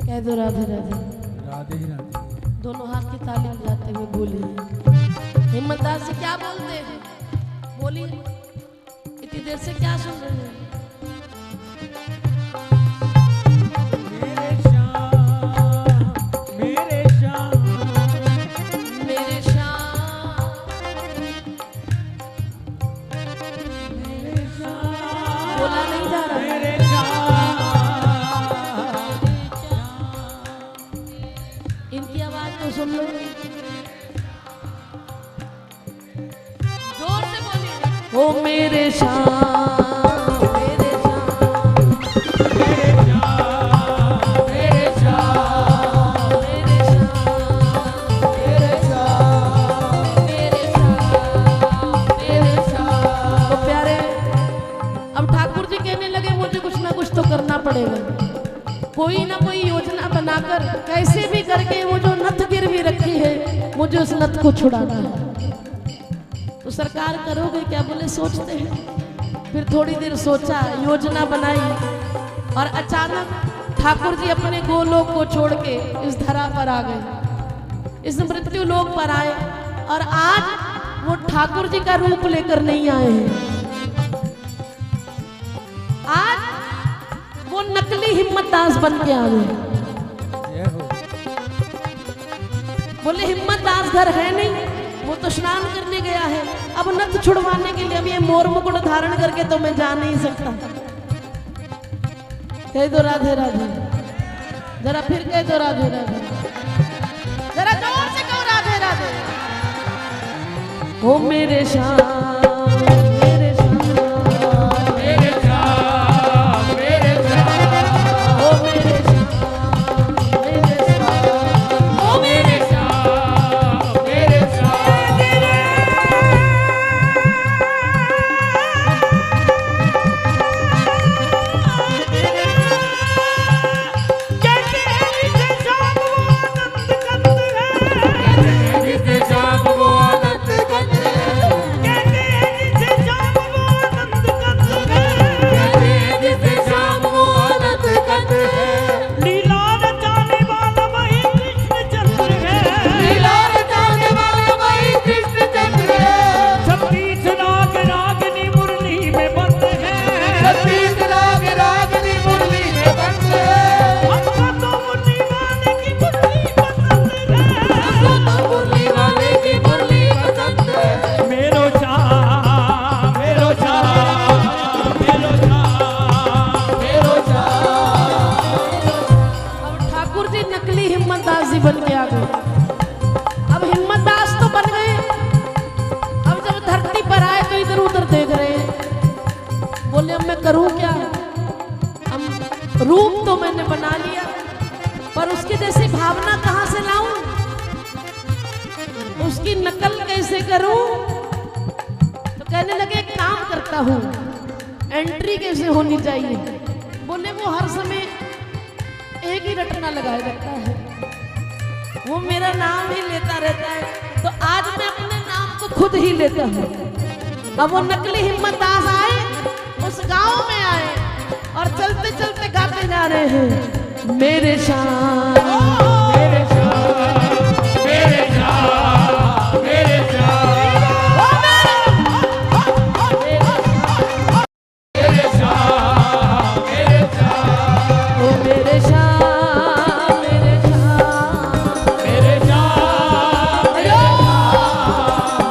कह दो राधे राधे।
राधे राधे।
दोनों हाथ की ताली बजाते हुए बोलिए। हिम्मतदास जी क्या बोलते हैं? बोलिए। इतनी देर से क्या सुन रहे हैं?
मेरे श्याम मेरे श्याम
मेरे श्याम मेरे श्याम मेरे श्याम
मेरे श्याम मेरे श्याम
मेरे श्याम
मेरे श्याम मेरे श्याम।
तो प्यारे, अब ठाकुर जी कहने लगे मुझे कुछ ना कुछ तो करना पड़ेगा, कोई ना कोई योजना बनाकर कैसे भी करके वो जो नथ गिरवी रखी है मुझे उस नथ को छुड़ाना है। तो सरकार करोगे क्या? बोले सोचते हैं। फिर थोड़ी देर सोचा, योजना बनाई और अचानक ठाकुर जी अपने गोलोक को छोड़ के इस धरा पर आ गए, इस मृत्यु लोक पर आए। और आज वो ठाकुर जी का रूप लेकर नहीं आए हैं, आज वो नकली हिम्मत दास बन के आ गए।
जय हो।
बोले हिम्मत दास घर है नहीं, वो तो स्नान करने गया है। अब नथ छुड़वाने के लिए अब ये मोर मुकुट धारण करके तो मैं जा नहीं सकता। कह दो राधे राधे, जरा फिर कह दो राधे राधे, जरा जोर से कहो राधे राधे। ओ मेरे श्याम मेरे श्याम
मेरे श्याम मेरे श्याम
ओ मेरे श्याम मेरे श्याम
ओ मेरे श्याम मेरे श्याम। जिसे श्याम वो आनंद कंद है, जिसे श्याम वो आनंद कंद है।
लीला रचाने वाला वही कृष्णचंद्र है।
लीला रचाने वाला वही कृष्णचंद्र है।
26 राग रागनी मुरली में बंद है।
26 राग रागनी मुरली में बंद है।
हमको तो मुरली वाले की मुरली पसंद है।
हमको तो मुरली वाले की मुरली पसंद है।
मेरो श्याम मेरो श्याम मेरो श्याम
मेरो श्याम।
अब ठाकुर जी नकली हिम्मत दास जी बन के आ गए। अब हिम्मत दास तो बन गए, अब जब धरती पर आए तो इधर उधर देख रहे हैं। बोले अब मैं करूं क्या? अब रूप तो मैंने बना लिया, पर उसकी जैसी भावना कहां से लाऊं, उसकी नकल कैसे करूं? तो कहने लगे एक काम करता हूं, एंट्री कैसे होनी चाहिए। बोले वो हर समय एक ही रटना लगाए रखता है, वो मेरा नाम ही लेता रहता है, तो आज मैं अपने नाम को खुद ही लेता हूँ। अब वो नकली हिम्मत दास आए, उस गांव में आए और चलते चलते गाते जा रहे हैं मेरे श्याम
मेरे श्याम मेरे श्याम मेरे श्याम मेरे श्याम मेरे श्याम
ओ मेरे श्याम मेरे श्याम
मेरे श्याम
अयो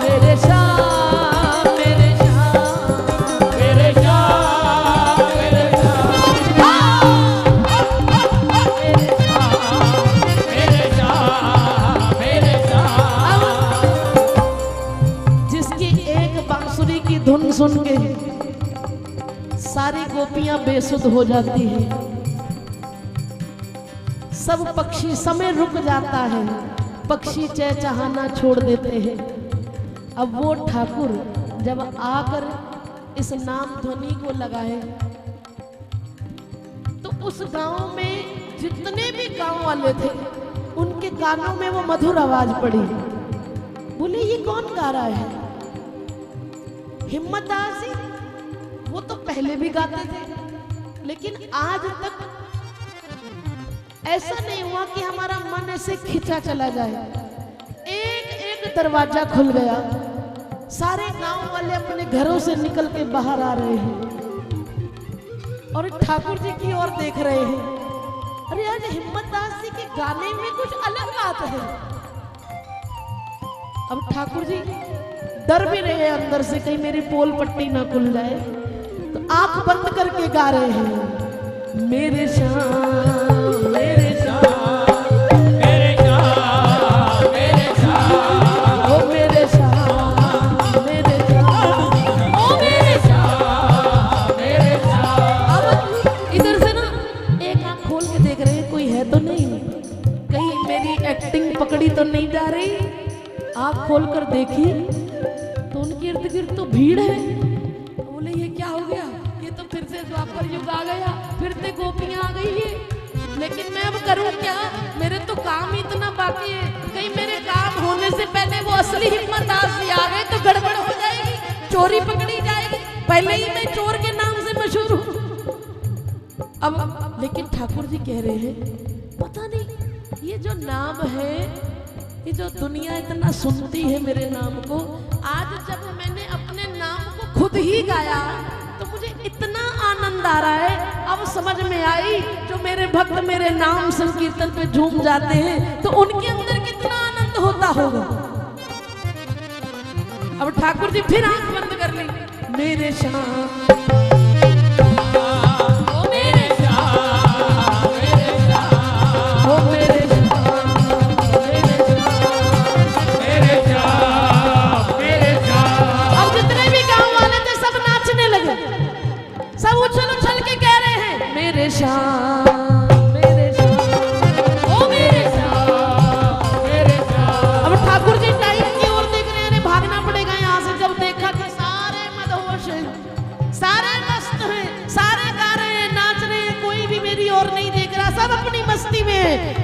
मेरे श्याम मेरे श्याम
मेरे श्याम मेरे श्याम मेरे श्याम।
जिसकी एक बांसुरी की धुन सुन के सारी गोपियां बेसुध हो जाती हैं, सब पक्षी समय रुक जाता है, पक्षी चहचहाना छोड़ देते हैं। अब वो ठाकुर जब आकर इस नाम ध्वनि को लगाए तो उस गांव में जितने भी गांव वाले थे उनके कानों में वो मधुर आवाज पड़ी। बोले ये कौन गा रहा है? हिम्मत दास जी। वो तो पहले भी गाते थे, लेकिन आज तक ऐसा नहीं हुआ कि हमारा मन ऐसे खिंचा चला जाए। एक एक दरवाजा खुल गया, सारे गांव वाले अपने घरों से निकल के बाहर आ रहे हैं और ठाकुर जी की ओर देख रहे हैं। अरे आज हिम्मत दास जी के गाने में कुछ अलग बात है। अब ठाकुर जी डर भी रहे अंदर से, कहीं मेरी पोल पट्टी ना खुल जाए, तो आंख बंद करके गा रहे हैं मेरे श्याम मेरे श्याम
मेरे श्याम मेरे श्याम
ओ मेरे श्याम मेरे श्याम ओ मेरे आँख खोलकर देखी तो उनके इर्द गिर्द तो भीड़ है। बोले ये क्या हो गया, ये तो फिर से द्वापर युग आ गया, फिर से गोपियां आ गई है। लेकिन मैं अब करूं क्या, मेरे तो काम ही इतना बाकी है, कहीं मेरे काम होने से पहले वो असली हिम्मत दास जी आ गए तो गड़बड़ हो जाएगी, चोरी पकड़ी जाएगी। पहले ही मैं चोर के नाम से मशहूर हूँ। अब लेकिन ठाकुर जी कह रहे हैं पता नहीं ये जो नाम है, ये जो दुनिया इतना सुनती है मेरे नाम को, आज जब मैंने अपने नाम को खुद ही गाया तो मुझे इतना आनंद आ रहा है। अब समझ में आई जो मेरे भक्त मेरे नाम संकीर्तन पे झूम जाते हैं तो उनके अंदर कितना आनंद होता होगा। अब ठाकुर जी फिर आंख बंद कर ली। मेरे श्याम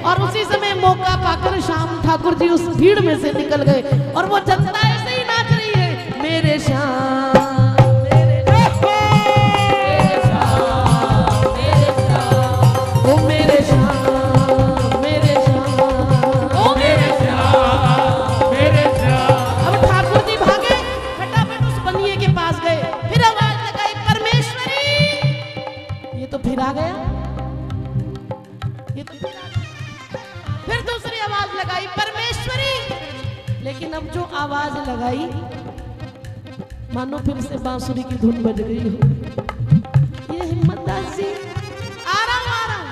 और उसी समय मौका पाकर श्याम ठाकुर जी उस भीड़ में से निकल गए और वो जनता ऐसे ही नाच रही है। मेरे श्याम आवाज लगाई मानो फिर से बांसुरी की धुन बज गई हो। ये हिम्मत दास जी आ रहा हूं।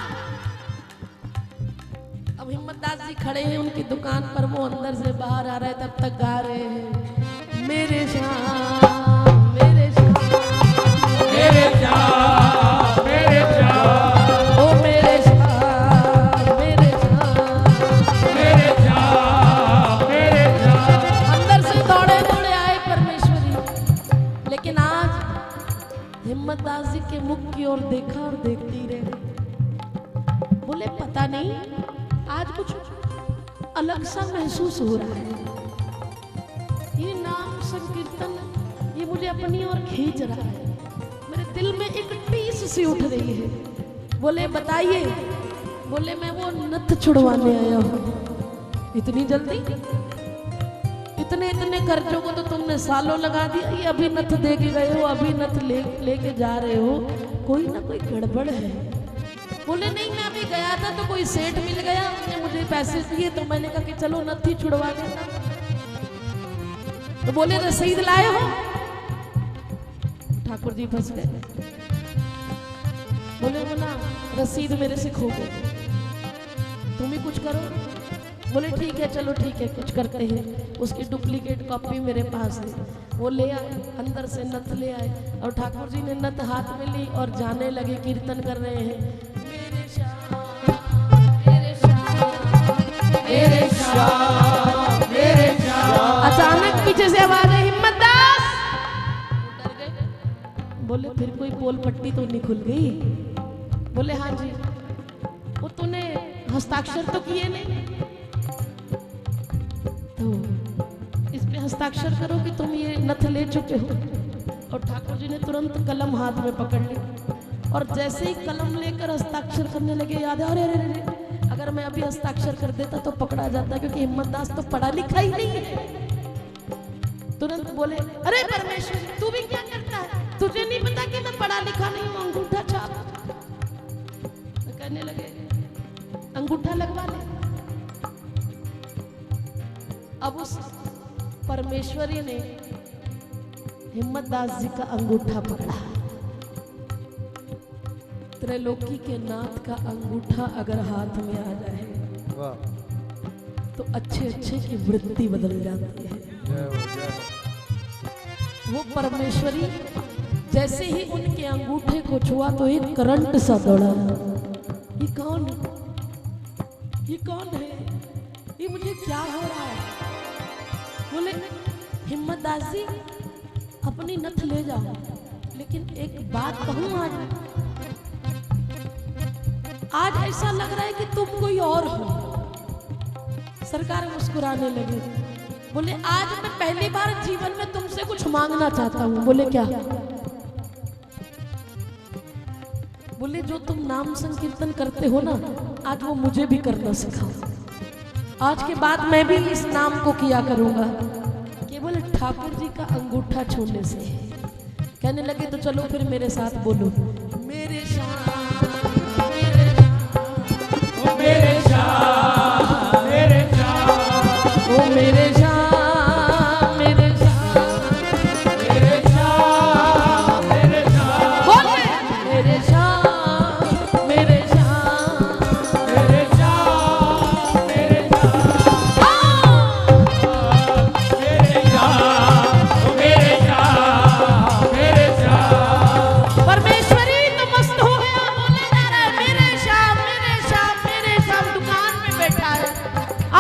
अब हिम्मत दास जी खड़े हैं उनकी दुकान पर, वो अंदर से बाहर आ रहे तब तक गा रहे हैं मेरे श्याम मेरे श्याम
मेरे श्याम मेरे श्याम
ओ मेरे श्याम मेरे श्याम
मेरे श्याम मेरे श्याम।
अंदर से दौड़े दौड़े आए परमेश्वरी। लेकिन आज हिम्मत दास जी के मुख की ओर देखा और देखते ही रहे। बोले पता नहीं आज कुछ अलग सा महसूस हो रहा है, ये नाम संकीर्तन ये मुझे अपनी ओर खींच रहा है, मेरे दिल में एक टीस सी उठ रही है। बोले बताइए। बोले मैं वो नथ छुड़वाने आया हूँ। इतनी जल्दी? इतने इतने कर्जों को तो तुमने सालों लगा दिया, ये अभी नथ दे के गए हो, अभी नथ लेके जा रहे हो, कोई ना कोई गड़बड़ है। बोले नहीं मैं अभी गया था तो कोई सेठ मिल गया, उसने मुझे पैसे दिए तो मैंने कहा कि चलो नथी छुड़वा देना। तो बोले रसीद लाए हो? ठाकुर जी फंस गए। बोले ना रसीद मेरे से खो गई, तुम ही कुछ करो। बोले ठीक है चलो ठीक है कुछ करते हैं। उसकी डुप्लीकेट कॉपी मेरे पास है, वो ले आए, अंदर से नथ ले आए और ठाकुर जी ने नथ हाथ में ली और जाने लगे, कीर्तन कर रहे हैं मेरे श्याम मेरे श्याम मेरे श्याम मेरे श्याम। अचानक पीछे से आवाज आई हिम्मत दास। डर गए। बोले फिर कोई पोल पट्टी तो नहीं खुल गई? बोले हाँ जी। वो तूने हस्ताक्षर तो किए नहीं, तो इस पे हस्ताक्षर करो कि तुम ये नथ ले चुके हो। और ठाकुर जी ने तुरंत कलम हाथ में पकड़ ली और जैसे ही कलम लेकर हस्ताक्षर करने लगे, याद है अरे अरे अरे अगर मैं अभी हस्ताक्षर कर देता तो पकड़ा जाता, क्योंकि हिम्मत दास तो पढ़ा लिखा ही नहीं है। तुरंत बोले अरे परमेश्वर तू भी क्या करता है, तुझे नहीं पता कि मैं पढ़ा लिखा नहीं हूँ, अंगूठा छाप। तो कहने लगे अंगूठा लगवा ले। अब उस परमेश्वरी ने हिम्मत दास जी का अंगूठा पकड़ा। त्रैलोकी के नाथ का अंगूठा अगर हाथ में आ जाए तो अच्छे अच्छे की वृत्ति बदल जाती है। वो परमेश्वरी जैसे ही उनके अंगूठे को छुआ तो एक करंट सा दौड़ा। ये कौन है, ये कौन है, ये मुझे क्या हो रहा है? बोले हिम्मत दास जी अपनी नथ ले जाओ, लेकिन एक बात कहूं, आज ऐसा लग रहा है कि तुम कोई और हो। सरकार मुस्कुराने लगे, बोले आज मैं पहली बार जीवन में तुमसे कुछ मांगना चाहता हूं। बोले क्या? बोले जो तुम नाम संकीर्तन करते हो ना, आज वो मुझे भी करना सिखाओ। आज के बाद मैं भी इस नाम को किया करूंगा, केवल ठाकुर जी का अंगूठा छूने से। कहने लगे तो चलो फिर मेरे साथ बोलो, मेरे श्याम मेरे
ओ मेरे श्याम मेरे श्याम
ओ मेरे श्याम मेरे श्याम
मेरे श्याम मेरे श्याम
बोले मेरे श्याम मेरे श्याम
मेरे श्याम मेरे श्याम मेरे श्याम
परमेश्वरी तो मस्त हो गया, बोले जा रहा है मेरे श्याम मेरे श्याम मेरे श्याम। दुकान में बैठा है,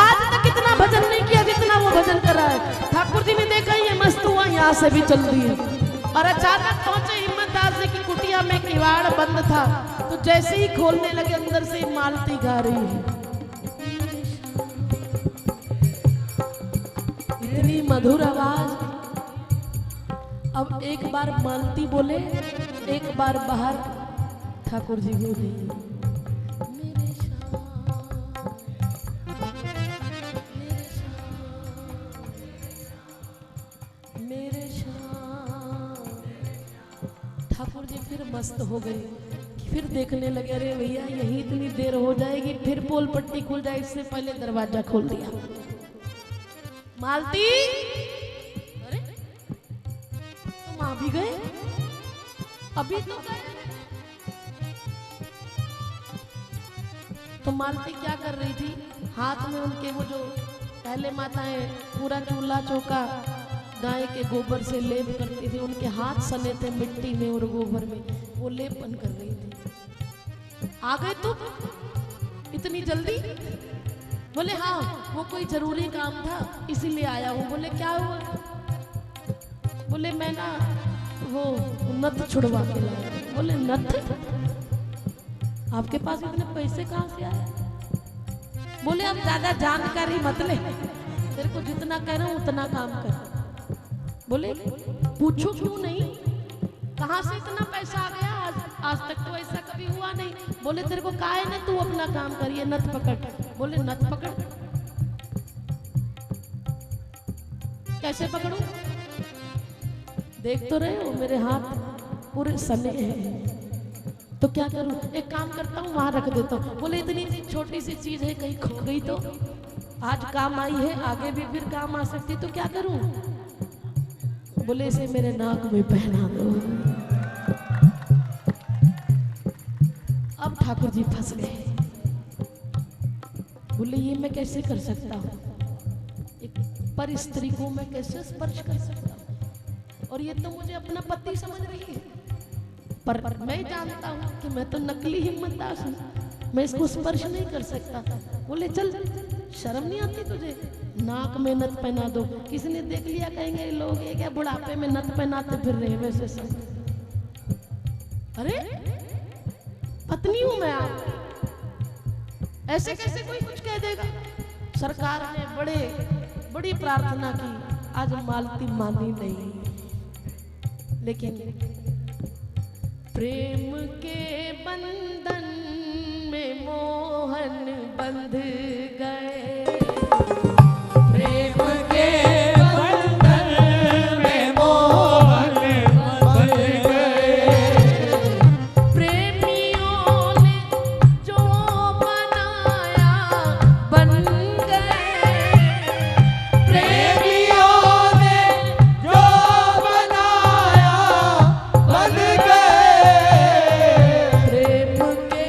आज तक इतना भजन नहीं किया जितना वो भजन कर रहा है। ठाकुर जी ने देखा ये मस्त हुआ, यहाँ से भी चल दिए और अचानक पहुंचे हिम्मत दास जी की कुटिया में। किवाड़ बंद था, तो जैसे ही खोलने लगे अंदर से मालती गा रही है, इतनी मधुर आवाज। अब एक बार मालती बोले, एक बार बाहर ठाकुर जी बोले, मेरे श्याम मेरे श्याम। ठाकुर जी फिर मस्त हो गए, फिर देखने लगे, अरे भैया यही इतनी देर हो जाएगी, फिर पोल पट्टी खुल जाए, इससे पहले दरवाजा खोल दिया। मालती, अरे तुम आ भी गए, अभी तो गए। तो मालती क्या कर रही थी, हाथ में उनके वो जो पहले माताएं पूरा चूल्हा चौका गाय के गोबर से लेप करती थी, उनके हाथ सने थे मिट्टी में और गोबर में, वो लेपन कर रही थी। आ गए तुम इतनी जल्दी? बोले हाँ, वो कोई जरूरी काम था इसीलिए आया हूँ। बोले क्या हुआ? बोले मैं ना वो नथ छुड़वा के लाया। बोले नथ? आपके पास इतने पैसे कहाँ से आए? बोले अब ज्यादा जानकारी मत ले, तेरे को जितना कह रहा हूँ उतना काम कर। बोले पूछो क्यों नहीं, कहाँ से इतना पैसा आ गया? आज तक तो ऐसा कभी हुआ नहीं। बोले तेरे को कहा है ना तू अपना काम करिए, नथ पकड़। बोले नथ पकड़? कैसे पकड़ूं? देख तो रहे हो मेरे हाथ पूरे सने हैं, तो क्या करूं? एक काम करता हूं, वहां रख देता हूं। बोले इतनी सी छोटी सी चीज है, कहीं खो गई तो? आज काम आई है, आगे भी फिर काम आ सकती, तो क्या करूं? बोले इसे मेरे नाक में पहना दो। अब ठाकुर जी फंस गए। बोले ये मैं कैसे कर सकता हूँ, एक पर स्त्री को मैं कैसे स्पर्श कर सकता हूँ? और ये तो मुझे अपना पति समझ रही है, पर मैं जानता हूँ कि मैं तो नकली हिम्मत दास हूँ, मैं इसको स्पर्श नहीं कर सकता। बोले चल, शर्म नहीं आती तुझे? नाक में नथ पहना दो। किसी ने देख लिया कहेंगे लोग ये क्या बुढ़ापे में नथ पहनाते फिर रहे वैसे सब। अरे पत्नी हूं मैं आपकी, ऐसे कैसे कोई कुछ कह देगा? सरकार ने बड़ी प्रार्थना की, आज मालती मानी नहीं, लेकिन प्रेम के बंधन में मोहन बंध गए।
प्रेम के बंधन में मोहन बंध गए।
प्रेमियों ने जो बनाया बन गए।
प्रेमियों ने जो बनाया बन गए।
प्रेम के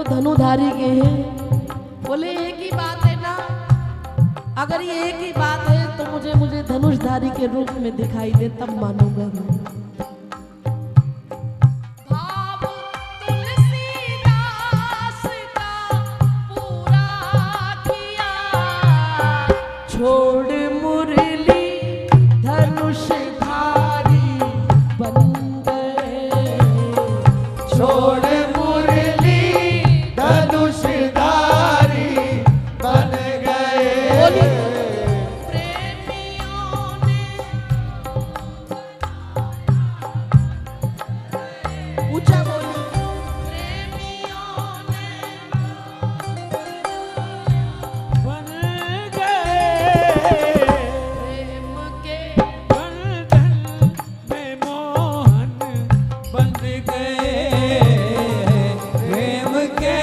धनुधारी के हैं। बोले एक ही बात है ना, अगर ये एक ही बात है तो मुझे धनुषधारी के रूप में दिखाई दे तब मानूंगा मैं। भाव तुलसीदास का पूरा किया, छोड़ मुरली धनुषधारी बन गए,
छोड़ मुरली धनुषधारी बन गए।
प्रेमियों ने ऊंचा बोलो, प्रेमियों ने
बन गए
प्रेम के
बंधन में मोहन बंध गए,
प्रेम के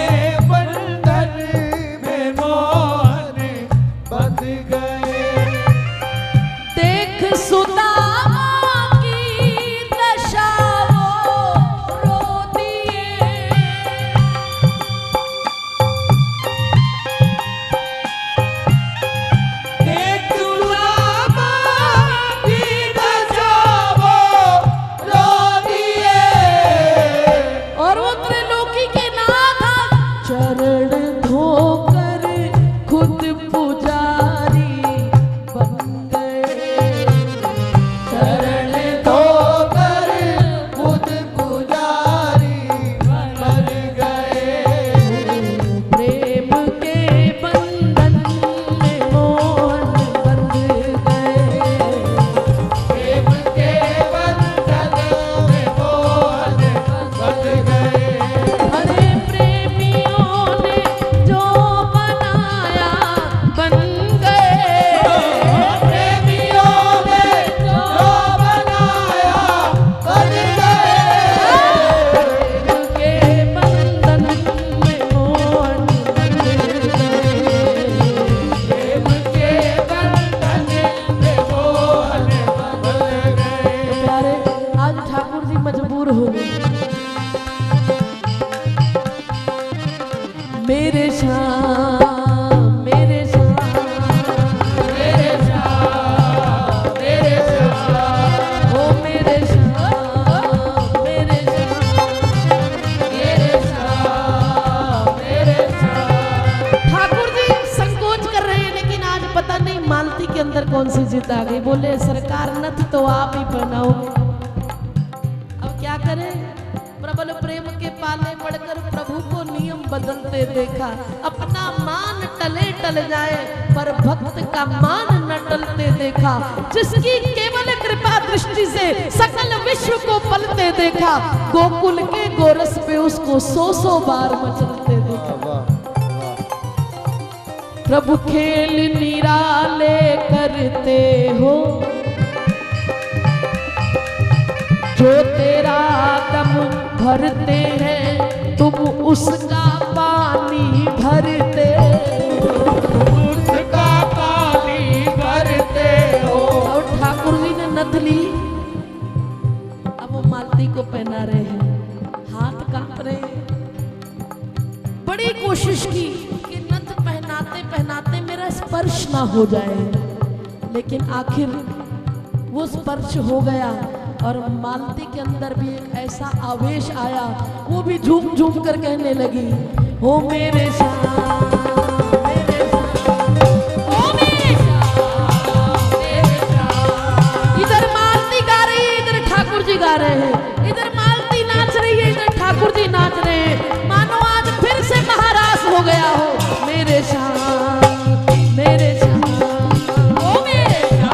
बंधन में मोहन बंध गए।
देख सुदामा की दशा वो रो दिए,
देख सुदामा की दशा वो रो दिए,
और वो त्रिलोकी के नाथ चरण धोकर खुद पुजारी बन गए,
चरण धोकर खुद पुजारी बन गए।
प्रेम के बंधन में मोहन बंध गए,
प्रेम के बंधन में मोहन बंध गए।
अरे प्रेमियों ने जो बनाया बन गए,
प्रेमियों ने जो बनाया बन गए।
प्रेम के बंधन में मोहन बंध गए।
प्रेम के बंधन में मोहन बंध गए।
प्यारे, आज ठाकुर जी मजबूर हो गए। मेरे श्याम, मेरे श्याम,
मेरे श्याम, मेरे श्याम,
ओ मेरे श्याम, मेरे श्याम,
मेरे श्याम, मेरे श्याम।
ठाकुर जी संकोच कर रहे हैं, लेकिन आज पता नहीं मालती के अंदर कौन सी जिद आ गई। बोले सरकार नथ तो आप ही पहनाओगे, अब क्या करें। प्रबल प्रेम के पाले पड़कर प्रभु को नियम बदलते देखा। अपना मान टले टल जाए पर भक्त का मान न टलते देखा। जिसकी केवल कृपा दृष्टि से सकल विश्व को पलते देखा। गोकुल के गोरस पे उसको 100 बार मचलते देखा। प्रभु खेल निराले करते हो, जो तेरा दम भरते हैं तुम उसका पानी भरते हो।
उसका पानी भरते हो।
और ठाकुर जी ने नथ ली, अब वो मालती को पहना रहे हैं, हाथ कांप रहे हैं। बड़ी कोशिश की कि नथ पहनाते पहनाते मेरा स्पर्श ना हो जाए, लेकिन आखिर वो स्पर्श हो गया। और मालती के अंदर भी एक ऐसा आवेश आया, वो भी झूम झूम कर कहने लगी, ओ मेरे श्याम, मेरे श्याम, ओ मेरे श्याम, मेरे श्याम। इधर मालती गा रही है, इधर ठाकुर जी गा रहे हैं। इधर मालती नाच रही है, इधर ठाकुर जी नाच रहे हैं। मानो आज फिर से महारास हो गया हो। मेरे श्याम, मेरे श्याम, ओ मेरे
श्याम,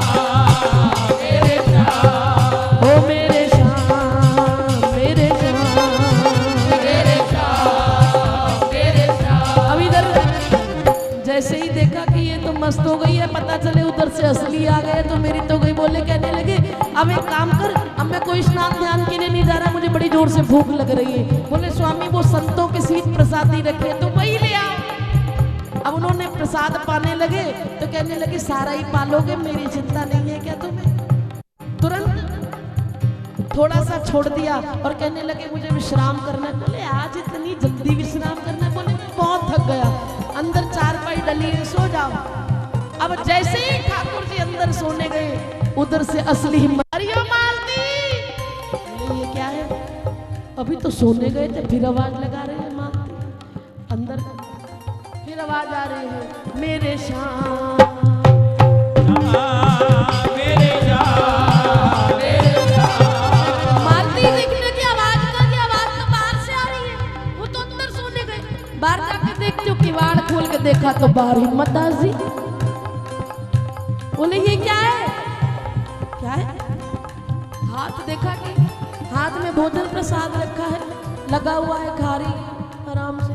मेरे श्याम,
ओ मेरे श्याम, मेरे श्याम,
मेरे श्याम, मेरे श्याम।
अब इधर जैसे ही देखा कि ये तो मस्त हो गई है, पता चले उधर से असली आ गए तो मेरी तो गई। बोले कहने लगे, अब एक काम कर, अब मैं कोई स्नान ध्यान के लिए नहीं जा रहा, मुझे बड़ी जोर से भूख लग रही है। बोले स्वामी वो संतों के शीत प्रसादी रखे तो वही ले आओ। अब उन्होंने प्रसाद पाने लगे तो कहने लगे सारा ही पालोगे, मेरी चिंता नहीं है क्या तुम्हें। तुरंत थोड़ा सा छोड़ दिया और कहने लगे मुझे विश्राम करना है। बोले आज इतनी जल्दी विश्राम करना है? बोले जाओ। अब जैसे ही ठाकुर जी अंदर सोने गए, उधर से असली हिम्मत, अरे मालती, ये क्या है? अभी तो सोने गए थे, फिर आवाज लगा रहे हैं मालती अंदर, फिर आवाज आ रही है, मेरे श्याम,
मेरे श्याम, मेरे श्याम।
मालती देखने की आवाज तो बाहर से आ रही है, वो तो अंदर सोने गए। बाहर जाके देखते हो, किवाड़ खोल के देखा तो बाहर हिम्मत दास जी। बोले ये क्या है? क्या है? हाथ देखा कि हाथ में भोजन प्रसाद रखा है, लगा हुआ है, खा रही है आराम से।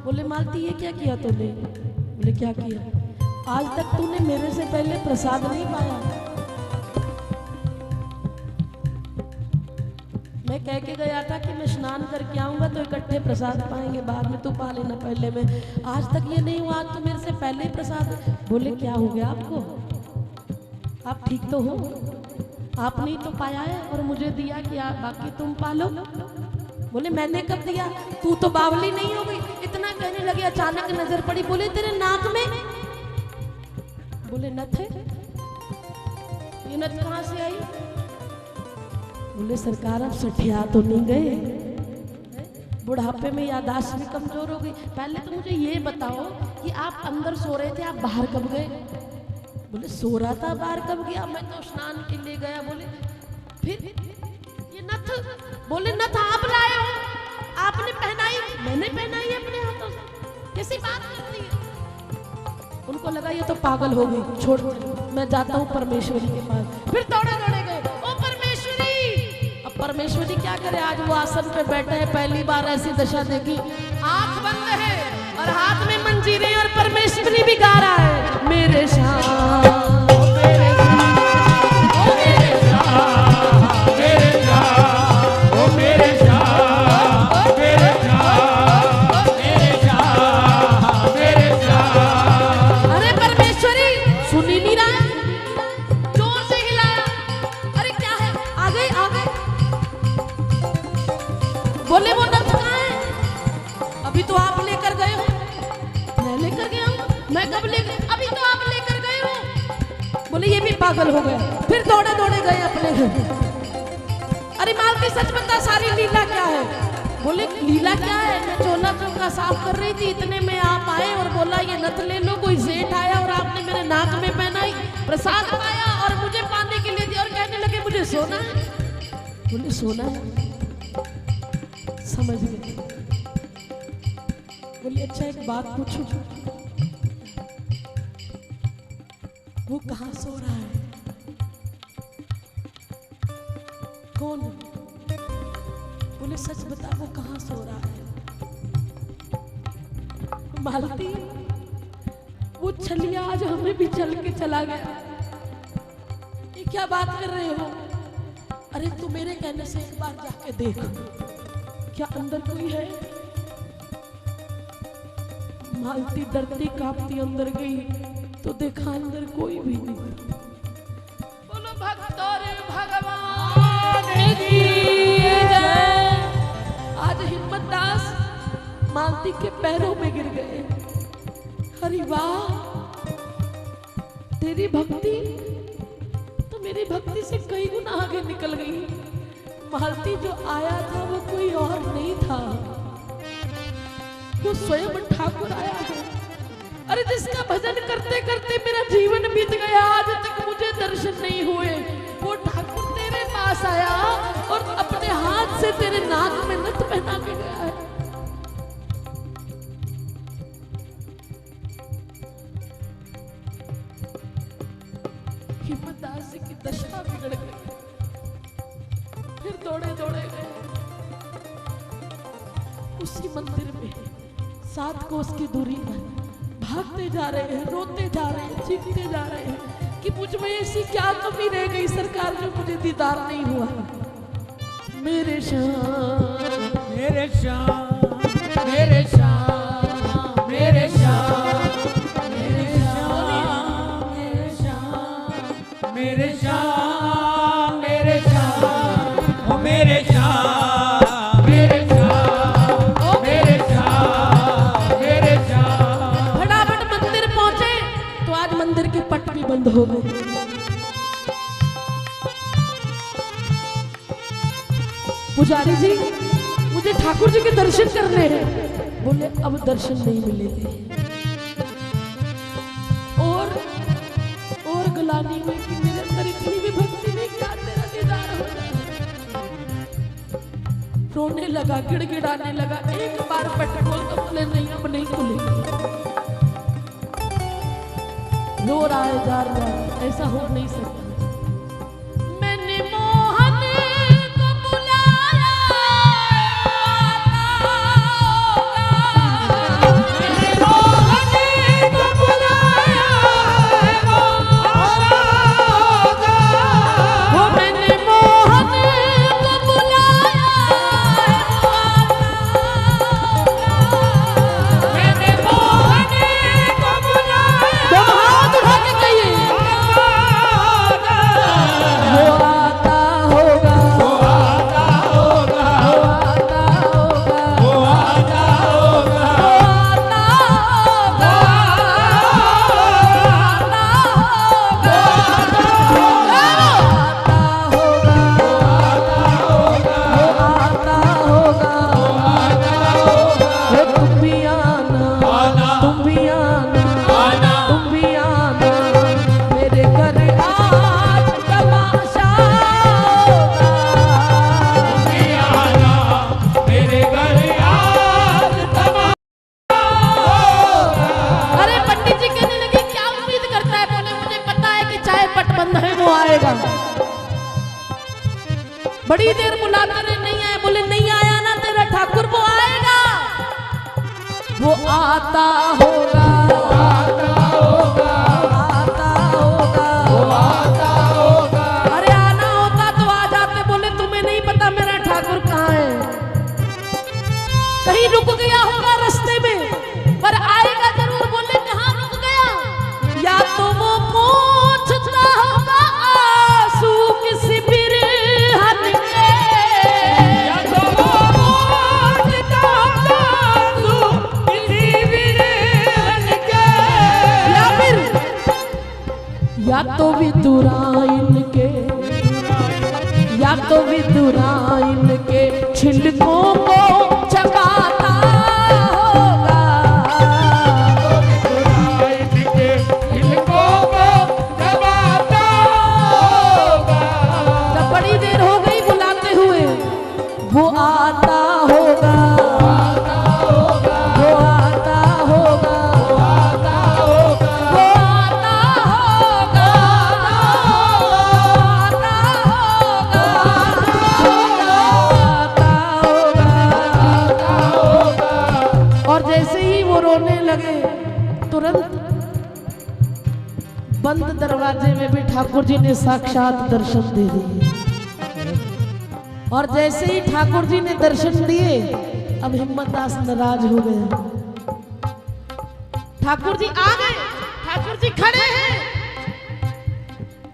बोले मालती ये क्या किया तूने? बोले क्या किया? आज तक तूने मेरे से पहले प्रसाद नहीं पाया। मैं कह के गया था कि मैं स्नान करके आऊंगा तो इकट्ठे प्रसाद पाएंगे, बाद में तू पा लेना पहले में। आज तक ये नहीं हुआ, आज तो मेरे से पहले ही प्रसाद। बोले क्या हो गया आपको? आप ठीक तो हो? आपने ही तो पाया है और मुझे दिया कि आप बाकी तुम पालो। बोले मैंने कब दिया? तू तो बावली नहीं हो गई। इतना कहने लगे, अचानक नजर पड़ी। बोले तेरे नाक में? बोले नथ है। ये नथ कहाँ से आई? बोले सरकार अब सठिया तो नहीं गए? बुढ़ापे में याददाश्त भी कमजोर हो गई। पहले तो मुझे ये बताओ कि आप अंदर सो रहे थे, आप बाहर कब गए? बोले सो रहा था, बाहर कब गया? मैं तो स्नान के लिए गया। बोले फिर ये नथ? बोले नथ आप लाए हो, आपने पहनाई? मैंने पहनाई है अपने हाथों से। कैसी बात करती है? उनको लगा ये तो पागल हो गई, छोड़ मैं जाता हूँ परमेश्वरी के पास। फिर दौड़े दौड़े गए, ओ परमेश्वरी। अब परमेश्वरी क्या करे? आज वो आसन पे बैठे हैं, पहली बार ऐसी दशा देखी। आंख बंद है और हाथ में मंजीरे, और परमेश्वरी भी गा रहा है, मेरे श्याम, मेरे श्याम, ओ मेरे श्याम,
मेरे श्याम, ओ मेरे श्याम, मेरे श्याम, मेरे श्याम, मेरे श्याम।
अरे परमेश्वरी सुनी नहीं रहा, जोर से हिलाया। अरे क्या है? आ गए आ गए। बोले वो नथ कहाँ है? अभी तो आप लेकर गए हो। मैं लेकर गया हूँ? मैं कब लेकर? अभी तो आप लेकर गए हो। बोले ये भी पागल हो गया। फिर दौड़े दौड़े गए अपने घर। अरे मालती सच बता, सारी लीला क्या है? बोले लीला क्या है? मैं चोला चौका साफ कर रही थी, इतने में आप आए और बोला ये नथ ले लो। कोई सेठ आया और आपने मेरे नाक में पहनाई, प्रसाद पाया और मुझे पाने के लिए दिया, और कहने लगे मुझे सोना है। बोले सोना है? समझ गए। बोले अच्छा एक बात पूछूं, वो कहाँ सो रहा है? कौन? बोले सच बता, वो कहाँ सो रहा है? मालती वो छलिया आज हमें भी चल के चला गया। ये क्या बात कर रहे हो? अरे तू मेरे कहने से एक बार जाके देख, क्या अंदर कोई है? मालती डरती कांपती अंदर गई तो देखा अंदर कोई भी नहीं। बोलो भक्त और भगवान की जय। आज हिम्मत दास मालती के पैरों में गिर गए। अरे वाह, तेरी भक्ति तो मेरी भक्ति से कई गुना आगे निकल गई। मालती जो आया था वो कोई और नहीं था, वो स्वयं ठाकुर आया है। अरे जिसका भजन करते करते मेरा जीवन बीत गया, आज तक मुझे दर्शन नहीं हुए, वो ठाकुर तेरे पास आया और अपने हाथ से तेरे नाक में नथ पहना के गया है। हिम्मत दास की दशा बिगड़ गई। फिर दौड़े दौड़े गए उसी मंदिर में, 7 कोस की दूरी पर, भागते जा रहे हैं, रोते जा रहे हैं, चीखते जा रहे हैं कि मुझ में ऐसी क्या कमी रह गई सरकार जो मुझे दीदार नहीं हुआ। मेरे श्याम,
मेरे श्याम, मेरे श्याम, मेरे श्याम, मेरे श्याम, मेरे श्याम, मेरे श्याम, मेरे श्याम, ओ मेरे श्याम, मेरे श्याम, ओ मेरे श्याम, मेरे श्याम।
फटाफट मंदिर पहुंचे, बंद हो गए। पुजारी जी मुझे ठाकुर जी के दर्शन करने हैं। बोले अब दर्शन नहीं मिलेंगे। और गलानी में कि मेरे अंदर इतनी भी भक्ति नहीं, क्या तेरा दीदार हो जाए। रोने लगा, गिड़गिड़ाने लगा। एक बार पट खोल तो बोले नहीं अब नहीं खुलेगी। रो रहा है, जा रहा है, ऐसा हो नहीं सकता। मैंने मोहन को बुलाया,
मैंने मोहन को बुलाया,
वो मैंने मोहन को बुलाया,
मैंने मोहन को बुलाया।
तुम हाथ उठा के कहिए वो आता होगा,
वो आता होगा,
वो आता होगा,
वो आता होगा,
आता होगा। तुम भी आना, तुम भी आना, तुम भी आना मेरे घर आज तमाशा होगा।
मेरे घर आज तमाशा होगा।
अरे पंडित जी कहने लगे क्या उम्मीद करता है। बोले मुझे पता है कि चाहे पट बंद है वो आएगा। बड़ी देर बुलाते रहे नहीं आया। बोले नहीं आया ना तेरा ठाकुर, वो आएगा, वो आता होगा,
आता होगा,
आता होगा,
आता होगा।
अरे आना होता तो आ जाते। बोले तुम्हें नहीं पता मेरा ठाकुर कहाँ है, कहीं रुक गया होगा रास्ते में, पर आएगा जरूर। बोले कहाँ रुक गया, या तो वो पूछता होगा आंसू किसी बिरहन के,
या तो वो पूछता होगा तू किसी बिरहन के,
या तो विदुराइन के, या तो विदुराइन के छिलकों को चबाता होगा।
इनको को दबाता होगा।
जब बड़ी देर हो गई बुलाते हुए, वो आता होगा,
आता होगा,
वो आता होगा,
आता होगा,
वो आता होगा, आता होगा। और जैसे ही वो रोने लगे, तुरंत बंद दरवाजे में भी ठाकुर जी ने साक्षात दर्शन दे दिए। और जैसे ही ठाकुर जी ने दर्शन दिए, अब हिम्मतदास नाराज हो गए। ठाकुर जी आ गए, ठाकुर जी खड़े हैं,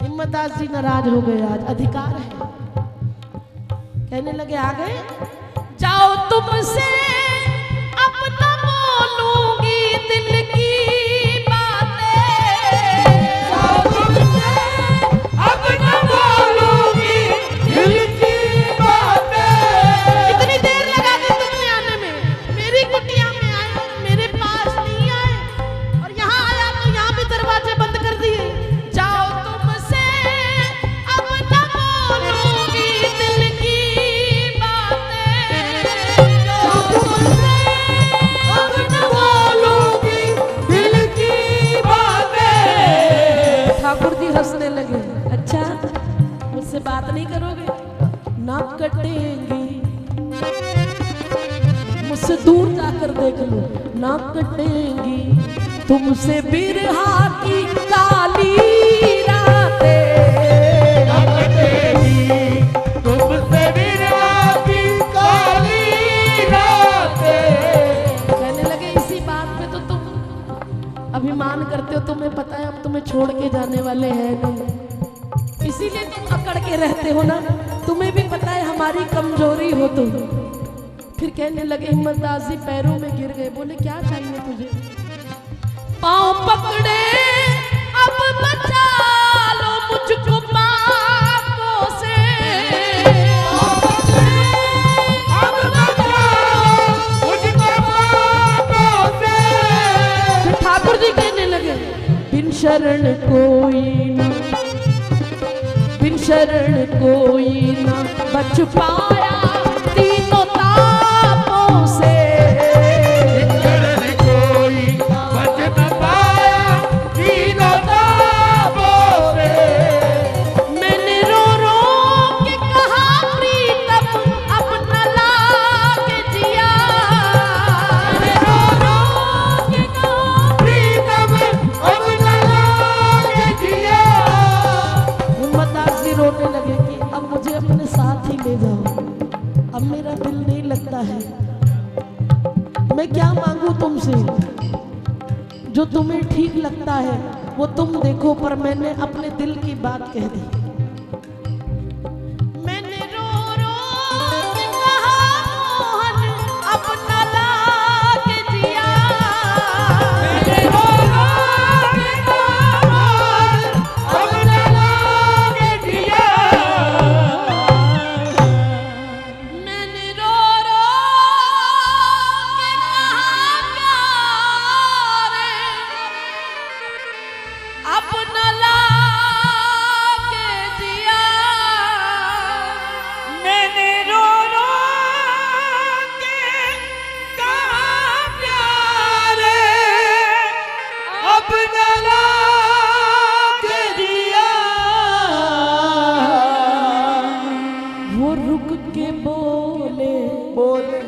हिम्मतदास जी नाराज हो गए। आज अधिकार है, कहने लगे आ गए, जाओ तुमसे अब तो बोलूंगी दिल की बातें।
जाओ तुमसे अब न बोलूंगी दिल की बातें।
इतनी देर लगा दी तुमने आने में, मेरी कुटिया में आए और मेरे पास नहीं आए, और यहाँ आया तो यहाँ भी दरवाजे बंद कर दिए। जाओ तुमसे अब न बोलूंगी दिल की बातें।
जाओ तुमसे अब न बोलूंगी दिल की बातें।
ठाकुर जी हंसने लगे। अच्छा मुझसे बात नहीं करोगे, नाक कटेंगी, मुझसे दूर जाकर देख लो, नाक कटेंगी तुमसे बिरहा की काली रातें।
कटेगी तुमसे बिरहा की काली रातें।
कहने लगे इसी बात पे तो तुम अभिमान करते हो, तुम्हें पता है हम तुम्हें छोड़ के जाने वाले हैं नहीं, इसीलिए तुम अकड़ के रहते हो ना, तुम्हें भी पता है हमारी कमजोरी हो तुम। फिर कहने लगे, हिम्मतदास जी पैरों में गिर गए। बोले क्या चाहिए तुझे? पाँव पकड़े अब बचा शरण कोई ना, बिन शरण कोई ना बच पाया तीनों तापों से।
शरण कोई बच न पाया तीनों तापों से।
मैंने रो रो के कहा प्रीतम अपना लाके जिया।
रो रो के कहा प्रीतम अपना लाके जिया।
हिम्मतदास जी रोने लगे कि अब मुझे अपने साथ ही ले जाओ, अब मेरा दिल नहीं लगता है। मैं क्या मांगू तुमसे, जो तुम्हें ठीक लगता है वो तुम देखो, पर मैंने अपने दिल की बात कह दी। मैंने रो रो के कहा मोहन अपना लाके जिया।
रो रो के कहा अपना लाके जिया।
मैंने रो रो के कहा प्यारे अपना लाके जिया।
मैंने रो रो के कहा प्यारे
अपना लाके जिया।
वो रुक के बोले
बोले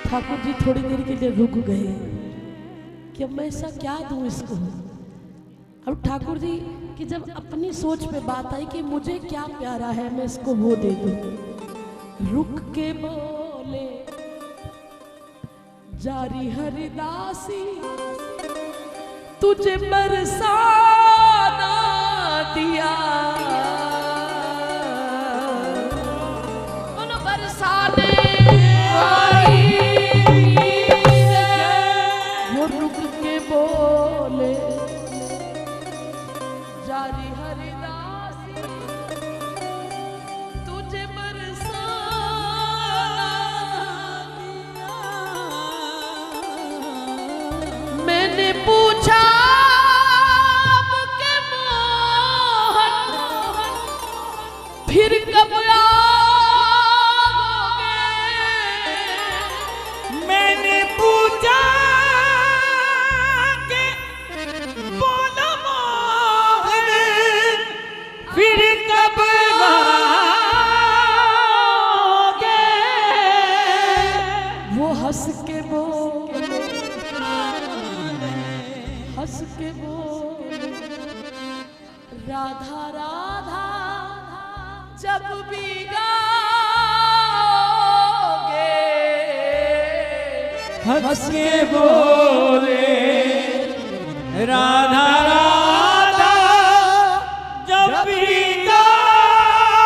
ठाकुर जी थोड़ी देर के लिए रुक गए कि अब मैं ऐसा क्या दूं इसको। अब ठाकुर जी की जब अपनी सोच पे बात आई कि मुझे क्या प्यारा है मैं इसको वो दे दूं, रुक के बोले जारी हरिदासी तुझे बरसाना दिया। उन बरसाने वो रुक के बोले जारी हरिदासी तुझे बरसाना दिया। मैंने पूछा के मोहन फिर कब आओगे।
मैंने पूछा कि बोलो मोहन फिर कब आओगे।
वो हंस के बोले हंस के बोले राधा राधा जब भी गाओगे।
हंस के बोले राधा राधा जब भी गाओगे।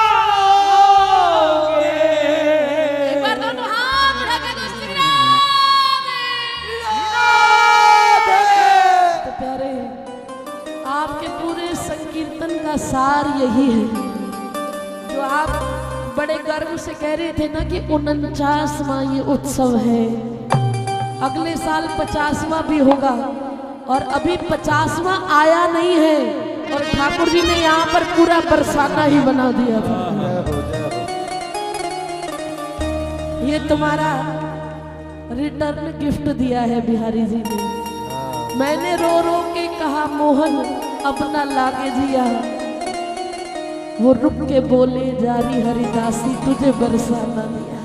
एक बार दोनों हाथ उठा के दो श्री तो प्यारे आपके पूरे संकीर्तन का सार यही है जो आप बड़े गर्व से कह रहे थे ना कि 49वां ये उत्सव है, अगले साल 50वां भी होगा और अभी 50वां आया नहीं है और ठाकुर जी ने यहाँ पर पूरा बरसाना ही बना दिया था। ये तुम्हारा रिटर्न गिफ्ट दिया है बिहारी जी ने। मैंने रो रो के कहा मोहन अपना लागे जिया। वो रुक के बोले जारी हरिदासी तुझे बरसाना दिया।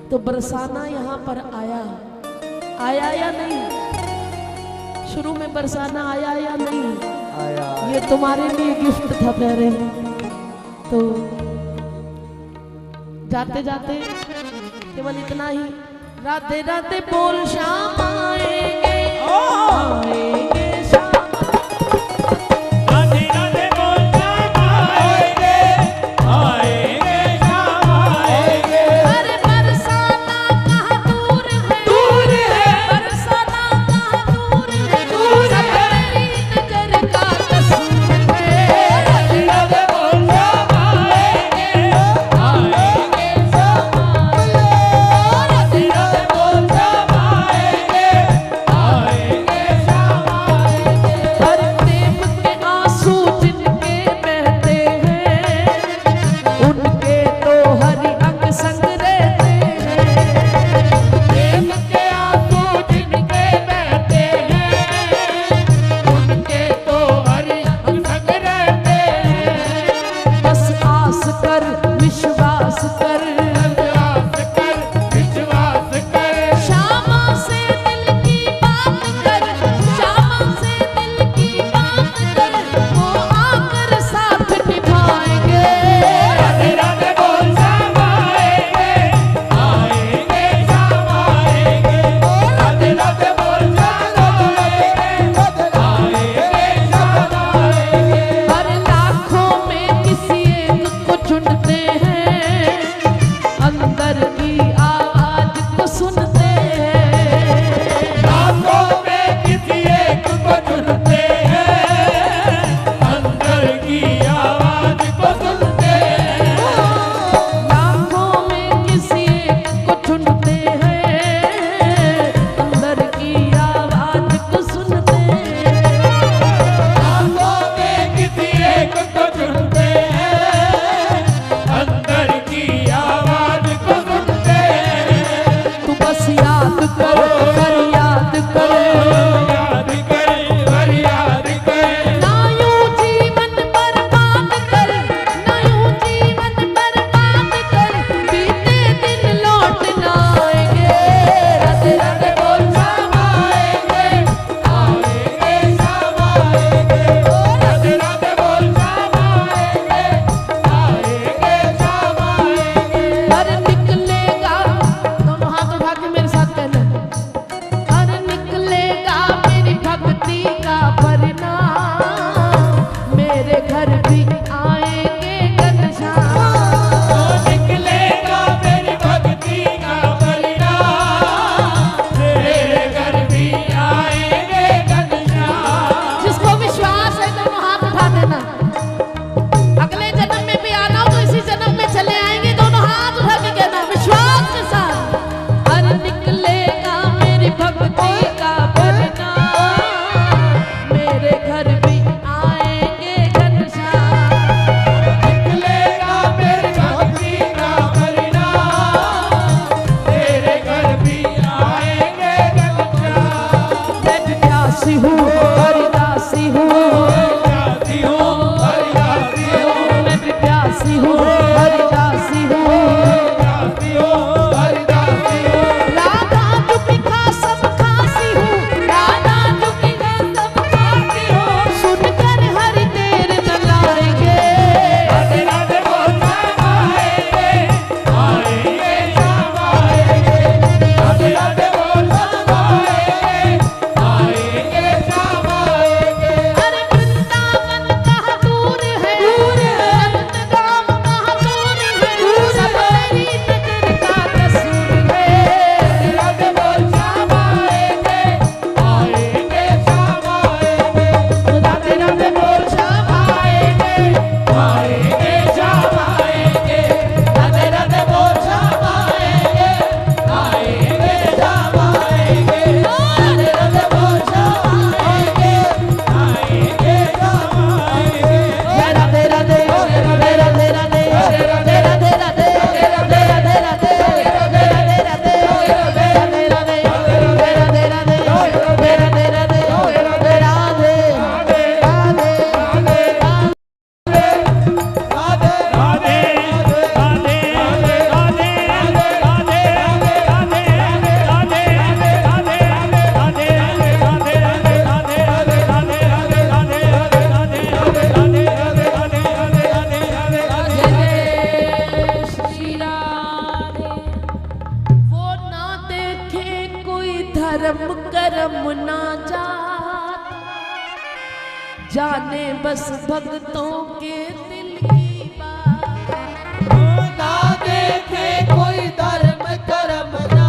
तो बरसाना यहाँ पर आया, आया या नहीं? शुरू में बरसाना आया या नहीं?
आया।
ये तुम्हारे लिए गिफ्ट था प्यारे। तो जाते जाते केवल इतना ही, राधे राधे बोल श्याम आएंगे आएंगे श्याम।
राधे राधे बोल श्याम आएंगे आएंगे श्याम आएंगे।
अरे बरसाना कहाँ दूर है, बरसाना कहाँ दूर है, सब तेरी नजर का कसूर है।
राधे राधे बोल श्याम आएंगे आएंगे श्याम आएंगे। राधे राधे बोल श्याम आएंगे आएंगे श्याम आएंगे।
धर्म करम ना जात, जाने बस भक्तों के दिल की बात।
ना देखे कोई धर्म कर्म ना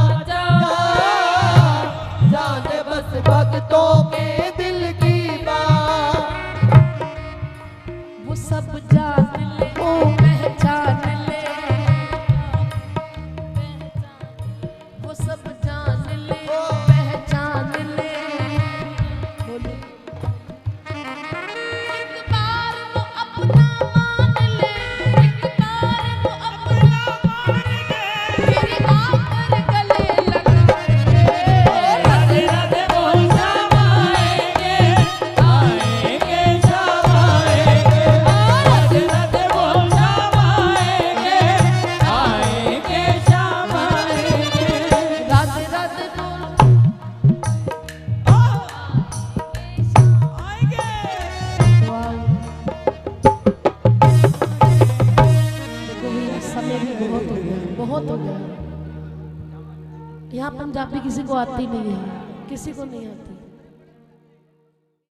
जाने बस भक्तों के दिल की बात।
वो सब जान ले, वो पहचान ले, वो सब जान ले, पहचान ले। बोलो एक बार वो अपना मान ले, एक बार वो अपना मान ले, फिर आकर गले लगा ले।
राधे राधे बोल श्याम आएंगे, आएंगे श्याम आएंगे। राधे राधे बोल श्याम आएंगे, आएंगे श्याम आएंगे।
राधे राधे बोल देखो भैया समय भी बहुत हो गया, बहुत हो गया। यहाँ पंजाबी किसी को आती नहीं है, किसी को नहीं आती।